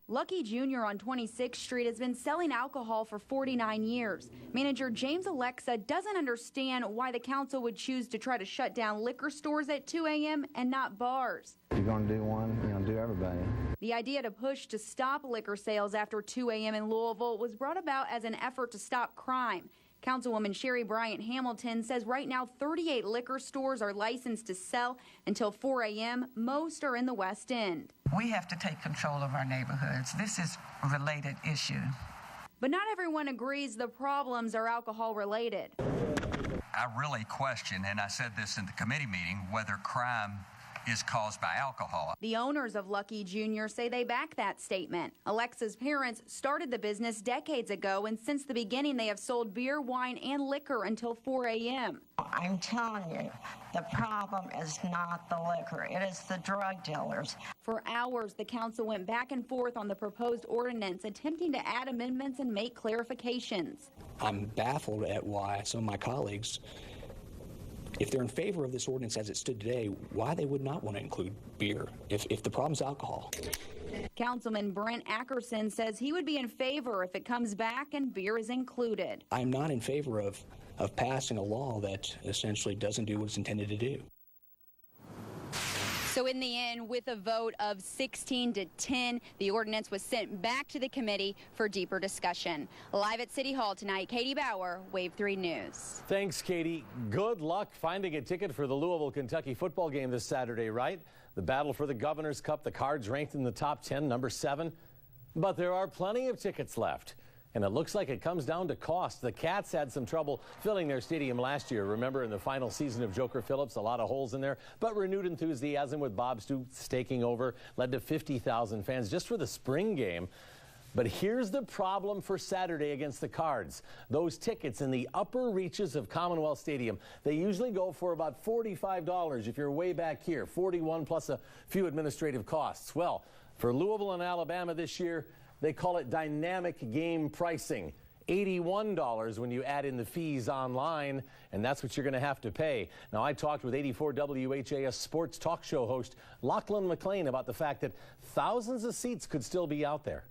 Lucky Jr. on 26th Street has been selling alcohol for 49 years. Manager James Alexa doesn't understand why the council would choose to try to shut down liquor stores at 2 a.m. and not bars. If you're going to do one, you're going to do everybody. The idea to push to stop liquor sales after 2 a.m. in Louisville was brought about as an effort to stop crime. Councilwoman Sherry Bryant Hamilton says right now 38 liquor stores are licensed to sell until 4 a.m. Most are in the West End. We have to take control of our neighborhoods. This is a related issue. But not everyone agrees the problems are alcohol related. I really question, and I said this in the committee meeting, whether crime is caused by alcohol. The owners of Lucky Jr. say they back that statement. Alexa's parents started the business decades ago, and since the beginning they have sold beer, wine, and liquor until 4 a.m. I'm telling you, the problem is not the liquor, it is the drug dealers. For hours, the council went back and forth on the proposed ordinance, attempting to add amendments and make clarifications. I'm baffled at why some of my colleagues, if they're in favor of this ordinance as it stood today, why they would not want to include beer if the problem's alcohol. Councilman Brent Ackerson says he would be in favor if it comes back and beer is included. I'm not in favor of passing a law that essentially doesn't do what it's intended to do. So in the end, with a vote of 16-10, the ordinance was sent back to the committee for deeper discussion. Live at City Hall tonight, Katie Bauer, Wave 3 News. Thanks, Katie. Good luck finding a ticket for the Louisville, Kentucky football game this Saturday, right? The battle for the Governor's Cup, the Cards ranked in the top 10, number 7. But there are plenty of tickets left. And it looks like it comes down to cost. The Cats had some trouble filling their stadium last year. Remember, in the final season of Joker Phillips, a lot of holes in there. But renewed enthusiasm with Bob Stoops taking over led to 50,000 fans just for the spring game. But here's the problem for Saturday against the Cards. Those tickets in the upper reaches of Commonwealth Stadium, they usually go for about $45 if you're way back here, $41 plus a few administrative costs. Well, for Louisville and Alabama this year, they call it dynamic game pricing. $81 when you add in the fees online, and that's what you're going to have to pay. Now, I talked with 84 WHAS sports talk show host Lachlan McLean about the fact that thousands of seats could still be out there.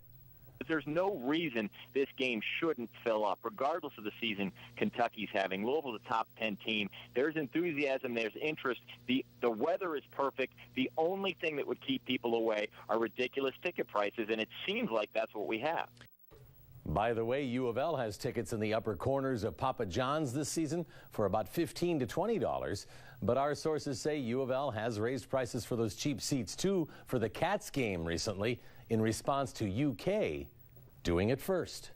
There's no reason this game shouldn't fill up, regardless of the season Kentucky's having. Louisville's a top 10 team. There's enthusiasm. There's interest. The weather is perfect. The only thing that would keep people away are ridiculous ticket prices, and it seems like that's what we have. By the way, U of L has tickets in the upper corners of Papa John's this season for about $15 to $20. But our sources say U of L has raised prices for those cheap seats, too, for the Cats game recently, in response to UK doing it first.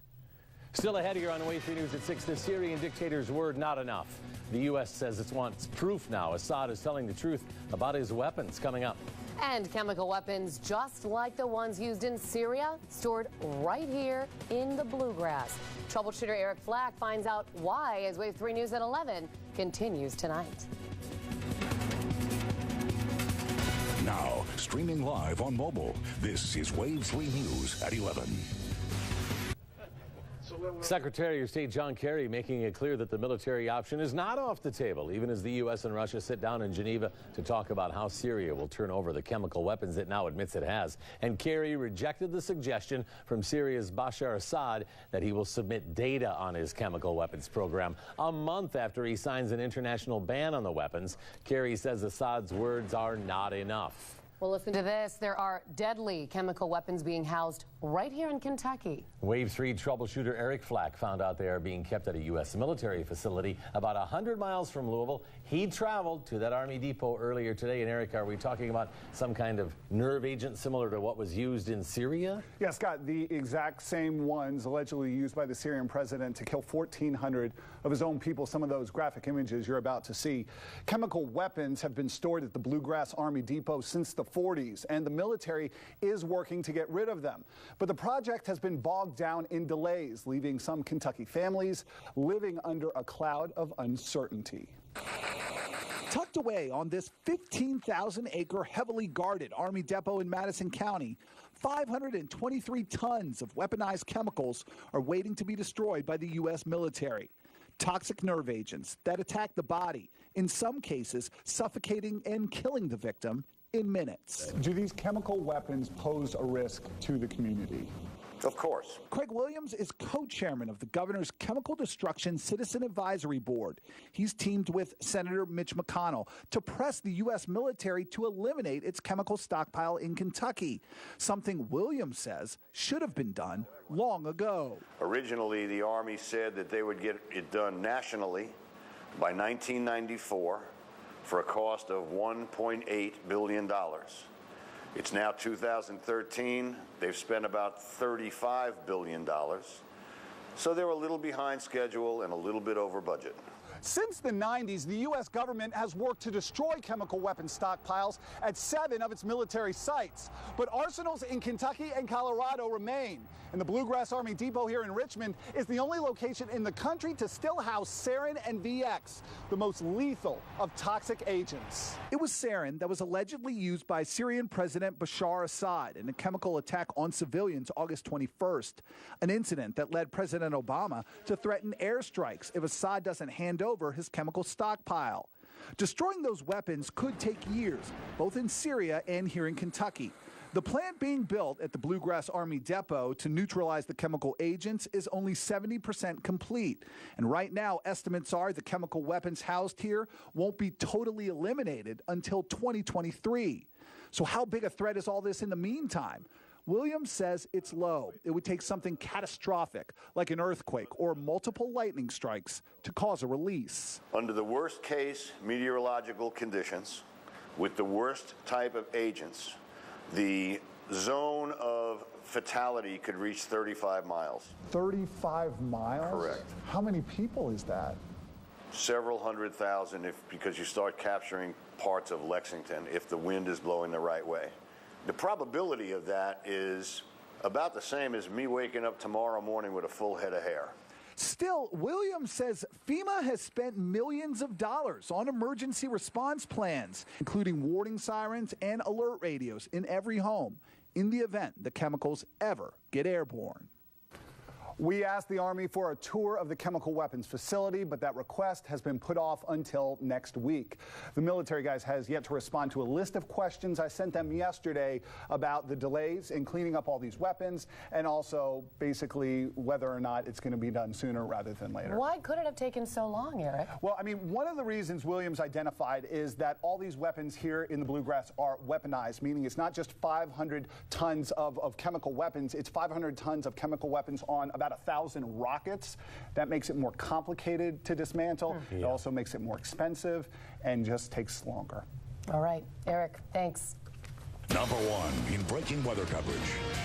Still ahead here on Wave 3 News at 6, the Syrian dictator's word not enough. The U.S. says it wants proof now. Assad is telling the truth about his weapons. Coming up. And chemical weapons just like the ones used in Syria, stored right here in the bluegrass. Troubleshooter Eric Flack finds out why as Wave 3 News at 11 continues tonight. Now, streaming live on mobile, this is Wave 3 News at 11. Secretary of State John Kerry making it clear that the military option is not off the table, even as the U.S. and Russia sit down in Geneva to talk about how Syria will turn over the chemical weapons it now admits it has. And Kerry rejected the suggestion from Syria's Bashar Assad that he will submit data on his chemical weapons program. A month after he signs an international ban on the weapons, Kerry says Assad's words are not enough. Well, listen to this. There are deadly chemical weapons being housed right here in Kentucky. Wave 3 troubleshooter Eric Flack found out they are being kept at a U.S. military facility about 100 miles from Louisville. He traveled to that Army depot earlier today. And Eric, are we talking about some kind of nerve agent similar to what was used in Syria? Yeah, Scott, the exact same ones allegedly used by the Syrian president to kill 1,400 of his own people. Some of those graphic images you're about to see. Chemical weapons have been stored at the Bluegrass Army Depot since the 40s, and the military is working to get rid of them. But the project has been bogged down in delays, leaving some Kentucky families living under a cloud of uncertainty. Tucked away on this 15,000-acre, heavily guarded Army depot in Madison County, 523 tons of weaponized chemicals are waiting to be destroyed by the U.S. military. Toxic nerve agents that attack the body, in some cases suffocating and killing the victim in minutes. Do these chemical weapons pose a risk to the community? Of course. Craig Williams is co-chairman of the governor's Chemical Destruction Citizen Advisory Board. He's teamed with Senator Mitch McConnell to press the U.S. military to eliminate its chemical stockpile in Kentucky, something Williams says should have been done long ago. Originally, the Army said that they would get it done nationally by 1994 for a cost of $1.8 billion. It's now 2013. They've spent about $35 billion. So they're a little behind schedule and a little bit over budget. Since the 90s, the U.S. government has worked to destroy chemical weapons stockpiles at 7 of its military sites. But arsenals in Kentucky and Colorado remain. And the Bluegrass Army Depot here in Richmond is the only location in the country to still house sarin and VX, the most lethal of toxic agents. It was sarin that was allegedly used by Syrian President Bashar Assad in a chemical attack on civilians August 21st, an incident that led President Obama to threaten airstrikes if Assad doesn't hand over his chemical stockpile. Destroying those weapons could take years, both in Syria and here in Kentucky. The plant being built at the Bluegrass Army Depot to neutralize the chemical agents is only 70% complete. And right now, estimates are the chemical weapons housed here won't be totally eliminated until 2023. So how big a threat is all this in the meantime? Williams says it's low. It would take something catastrophic, like an earthquake or multiple lightning strikes, to cause a release. Under the worst case meteorological conditions, with the worst type of agents, the zone of fatality could reach 35 miles. 35 miles? Correct. How many people is that? Several 100,000 because you start capturing parts of Lexington if the wind is blowing the right way. The probability of that is about the same as me waking up tomorrow morning with a full head of hair. Still, Williams says FEMA has spent millions of dollars on emergency response plans, including warning sirens and alert radios in every home in the event the chemicals ever get airborne. We asked the Army for a tour of the chemical weapons facility, but that request has been put off until next week. The military guys has yet to respond to a list of questions I sent them yesterday about the delays in cleaning up all these weapons and also basically whether or not it's going to be done sooner rather than later. Why could it have taken so long, Eric? Well, I mean, one of the reasons Williams identified is that all these weapons here in the Bluegrass are weaponized, meaning it's not just 500 tons of chemical weapons, it's 500 tons of chemical weapons on about 1,000 rockets. That makes it more complicated to dismantle. It also makes it more expensive and just takes longer. All right, Eric, thanks. Number 1 in breaking weather coverage.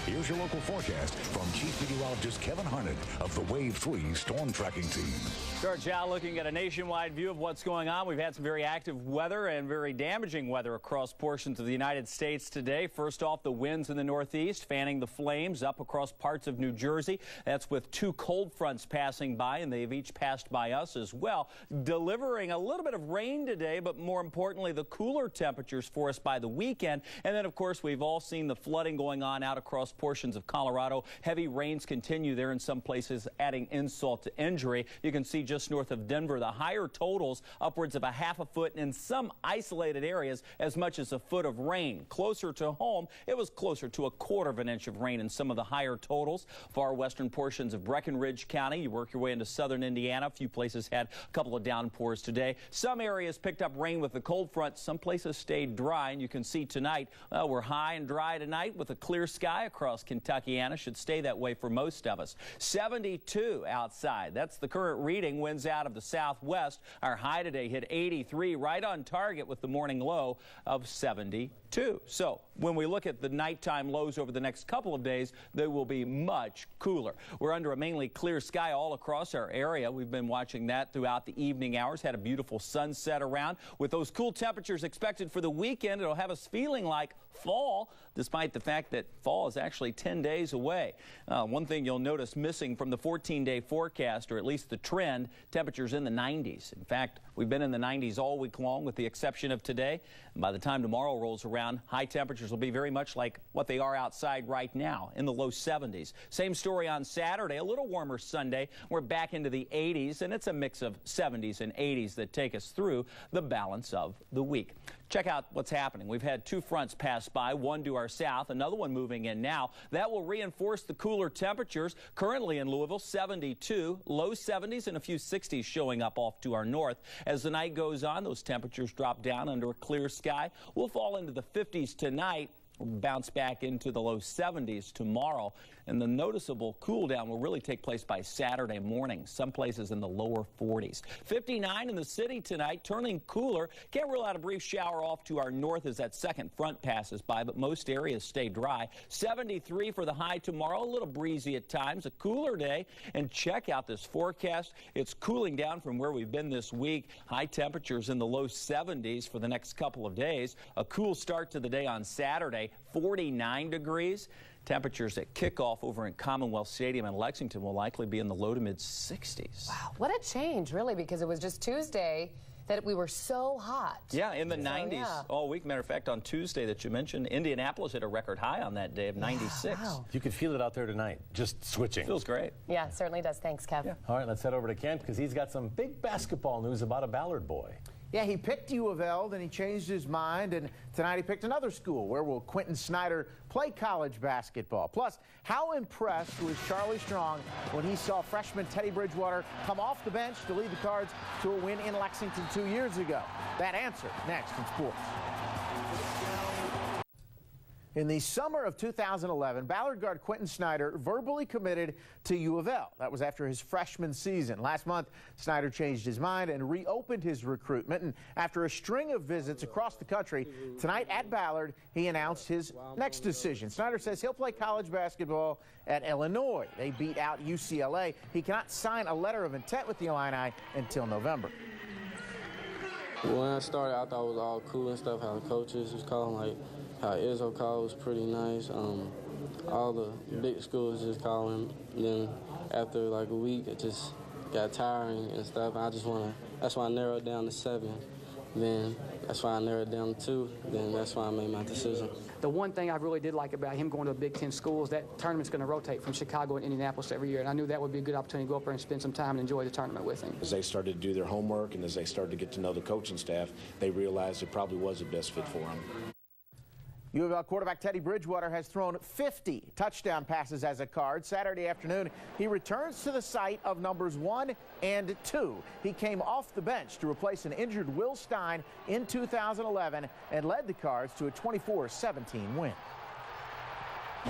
Here's your local forecast from Chief Meteorologist Kevin Harnett of the Wave 3 Storm Tracking Team. George Al looking at a nationwide view of what's going on. We've had some very active weather and very damaging weather across portions of the United States today. First off, the winds in the northeast fanning the flames up across parts of New Jersey. That's with 2 cold fronts passing by, and they've each passed by us as well, delivering a little bit of rain today, but more importantly, the cooler temperatures for us by the weekend. And then, of course, we've all seen the flooding going on out across portions of Colorado. Heavy rains continue there in some places, adding insult to injury. You can see just north of Denver, the higher totals, upwards of a half a foot, and in some isolated areas, as much as a foot of rain. Closer to home, it was closer to a quarter of an inch of rain in some of the higher totals. Far western portions of Breckinridge County, you work your way into southern Indiana. A few places had a couple of downpours today. Some areas picked up rain with the cold front. Some places stayed dry, and you can see tonight, we're high and dry tonight with a clear sky across Kentuckiana. Should stay that way for most of us. 72 outside. That's the current reading. Winds out of the southwest. Our high today hit 83, right on target with the morning low of 72. So when we look at the nighttime lows over the next couple of days, they will be much cooler. We're under a mainly clear sky all across our area. We've been watching that throughout the evening hours. Had a beautiful sunset around. With those cool temperatures expected for the weekend, it'll have us feeling like fall, despite the fact that fall is actually 10 days away. One thing you'll notice missing from the 14-day forecast, or at least the trend, temperatures in the 90s. In fact, we've been in the 90s all week long with the exception of today. And by the time tomorrow rolls around, high temperatures will be very much like what they are outside right now, in the low 70s. Same story on Saturday, a little warmer Sunday. We're back into the 80s, and it's a mix of 70s and 80s that take us through the balance of the week. Check out what's happening. We've had 2 fronts pass by, one to our south, another one moving in now. That will reinforce the cooler temperatures. Currently in Louisville, 72, low 70s and a few 60s showing up off to our north. As the night goes on, those temperatures drop down under a clear sky. We'll fall into the 50s tonight. We'll bounce back into the low 70s tomorrow. and the noticeable cool down will really take place by Saturday morning. Some places in the lower 40s. 59 in the city tonight, turning cooler. Can't rule out a brief shower off to our north as that second front passes by, but most areas stay dry. 73 for the high tomorrow, a little breezy at times, a cooler day. And check out this forecast. It's cooling down from where we've been this week. High temperatures in the low 70s for the next couple of days. A cool start to the day on Saturday, 49 degrees. Temperatures at kickoff over in Commonwealth Stadium in Lexington will likely be in the low to mid 60s. Wow, what a change, really, because it was just Tuesday that we were so hot. Yeah, in the 90s all week. Matter of fact, on Tuesday that you mentioned, Indianapolis hit a record high on that day of 96. Wow. You could feel it out there tonight, just switching. Feels great. Yeah, it certainly does. Thanks, Kev. Yeah. All right, let's head over to Kent because he's got some big basketball news about a Ballard boy. Yeah, he picked U of L, then he changed his mind, and tonight he picked another school. Where will Quentin Snyder play college basketball? Plus, how impressed was Charlie Strong when he saw freshman Teddy Bridgewater come off the bench to lead the Cards to a win in Lexington 2 years ago? That answer next in sports. In the summer of 2011, Ballard guard Quentin Snyder verbally committed to U of L. That was after his freshman season. Last month, Snyder changed his mind and reopened his recruitment. And after a string of visits across the country, tonight at Ballard, he announced his next decision. Snyder says he'll play college basketball at Illinois. They beat out UCLA. He cannot sign a letter of intent with the Illini until November. When I started, I thought it was all cool and stuff, how the coaches was calling, like how Izzo called was pretty nice. All the big schools just calling. Then after like a week, it just got tiring and stuff. That's why I narrowed it down to 7. Then that's why I narrowed it down to 2. Then that's why I made my decision. The one thing I really did like about him going to a Big Ten school is that tournament's going to rotate from Chicago and Indianapolis every year, and I knew that would be a good opportunity to go up there and spend some time and enjoy the tournament with him. As they started to do their homework and as they started to get to know the coaching staff, they realized it probably was the best fit for them. U of L quarterback Teddy Bridgewater has thrown 50 touchdown passes as a Card. Saturday afternoon, he returns to the site of numbers 1 and 2. He came off the bench to replace an injured Will Stein in 2011 and led the Cards to a 24-17 win.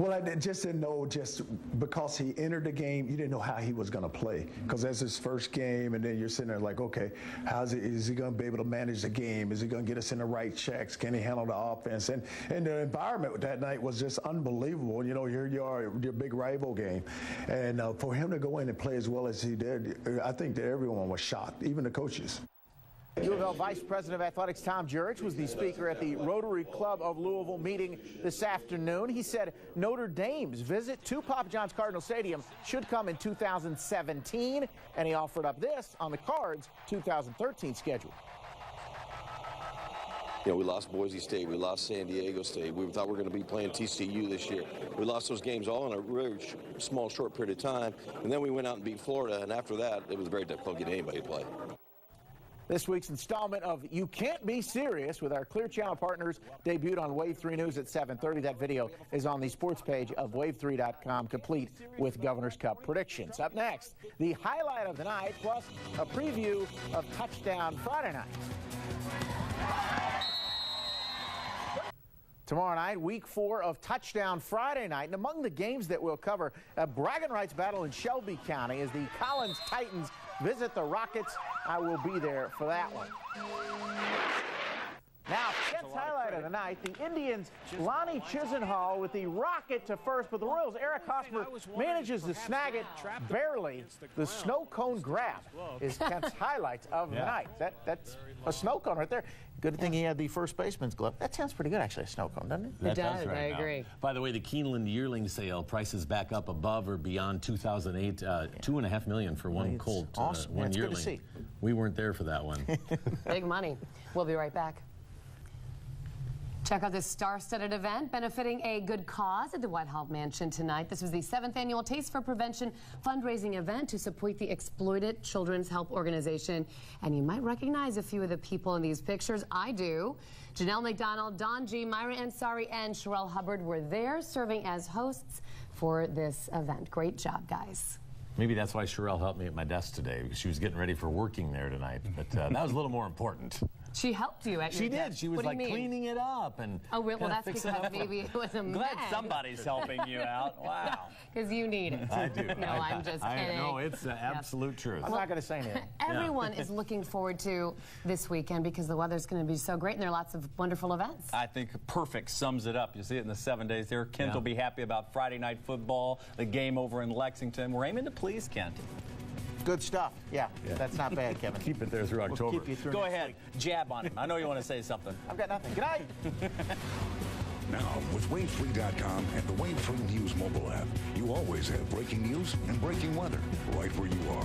Well, I just didn't know, just because he entered the game, you didn't know how he was going to play. Because that's his first game, and then you're sitting there like, okay, is he going to be able to manage the game? Is he going to get us in the right checks? Can he handle the offense? And the environment that night was just unbelievable. You know, here you are, your big rival game. And for him to go in and play as well as he did, I think that everyone was shocked, even the coaches. U of L Vice President of Athletics Tom Jurich was the speaker at the Rotary Club of Louisville meeting this afternoon. He said Notre Dame's visit to Papa John's Cardinal Stadium should come in 2017, and he offered up this on the Cards' 2013 schedule. You know, we lost Boise State, we lost San Diego State. We thought we were going to be playing TCU this year. We lost those games all in a really small, short period of time, and then we went out and beat Florida, and after that, it was very difficult to get anybody to play. This week's installment of You Can't Be Serious with our Clear Channel partners debuted on Wave 3 News at 7:30. That video is on the sports page of wave3.com, complete with Governor's Cup predictions. Up next, the highlight of the night, plus a preview of Touchdown Friday night. Tomorrow night, week 4 of Touchdown Friday night. And among the games that we'll cover, a bragging rights battle in Shelby County as the Collins Titans visit the Rockets. I will be there for that one. Now, Kent's highlight of the night, the Indians' Lonnie Chisenhall with the rocket to first, but the Royals' Eric Hosmer manages to snag it barely. The snow cone grab is Kent's highlights of the night. That's a snow cone right there. Good thing he had the first baseman's glove. That sounds pretty good, actually, a snow cone, doesn't it? It does, I agree. By the way, the Keeneland yearling sale prices back up above or beyond 2008. $2.5 million for one colt, awesome. one yearling. Good to see. We weren't there for that one. Big money. We'll be right back. Check out this star-studded event benefiting a good cause at the White House Mansion tonight. This was the 7th annual Taste for Prevention fundraising event to support the Exploited Children's Help Organization. And you might recognize a few of the people in these pictures. I do. Janelle McDonald, Don G, Myra Ansari, and Sherelle Hubbard were there serving as hosts for this event. Great job, guys. Maybe that's why Sherelle helped me at my desk today, because she was getting ready for working there tonight. But that was a little more important. She helped you at your She desk. did. She was What do you like mean? cleaning it up and. Oh, well, kinda that's fixing because up. maybe it was a I'm man. glad somebody's helping you out. Wow. Because you need it. I do. No, I'm just kidding. No, it's absolute truth. I'm not going to say anything. Everyone is looking forward to this weekend because the weather's going to be so great and there are lots of wonderful events. I think perfect sums it up. You see it in the 7 days there. Kent will be happy about Friday night football, the game over in Lexington. We're aiming to please Kent. Good stuff. Yeah, that's not bad, Kevin. Keep it there through We'll October. keep you through Go next ahead, week. jab on him. I know you want to say something. I've got nothing. Good night. Now, with Wave3.com and the Wave 3 News mobile app, you always have breaking news and breaking weather right where you are.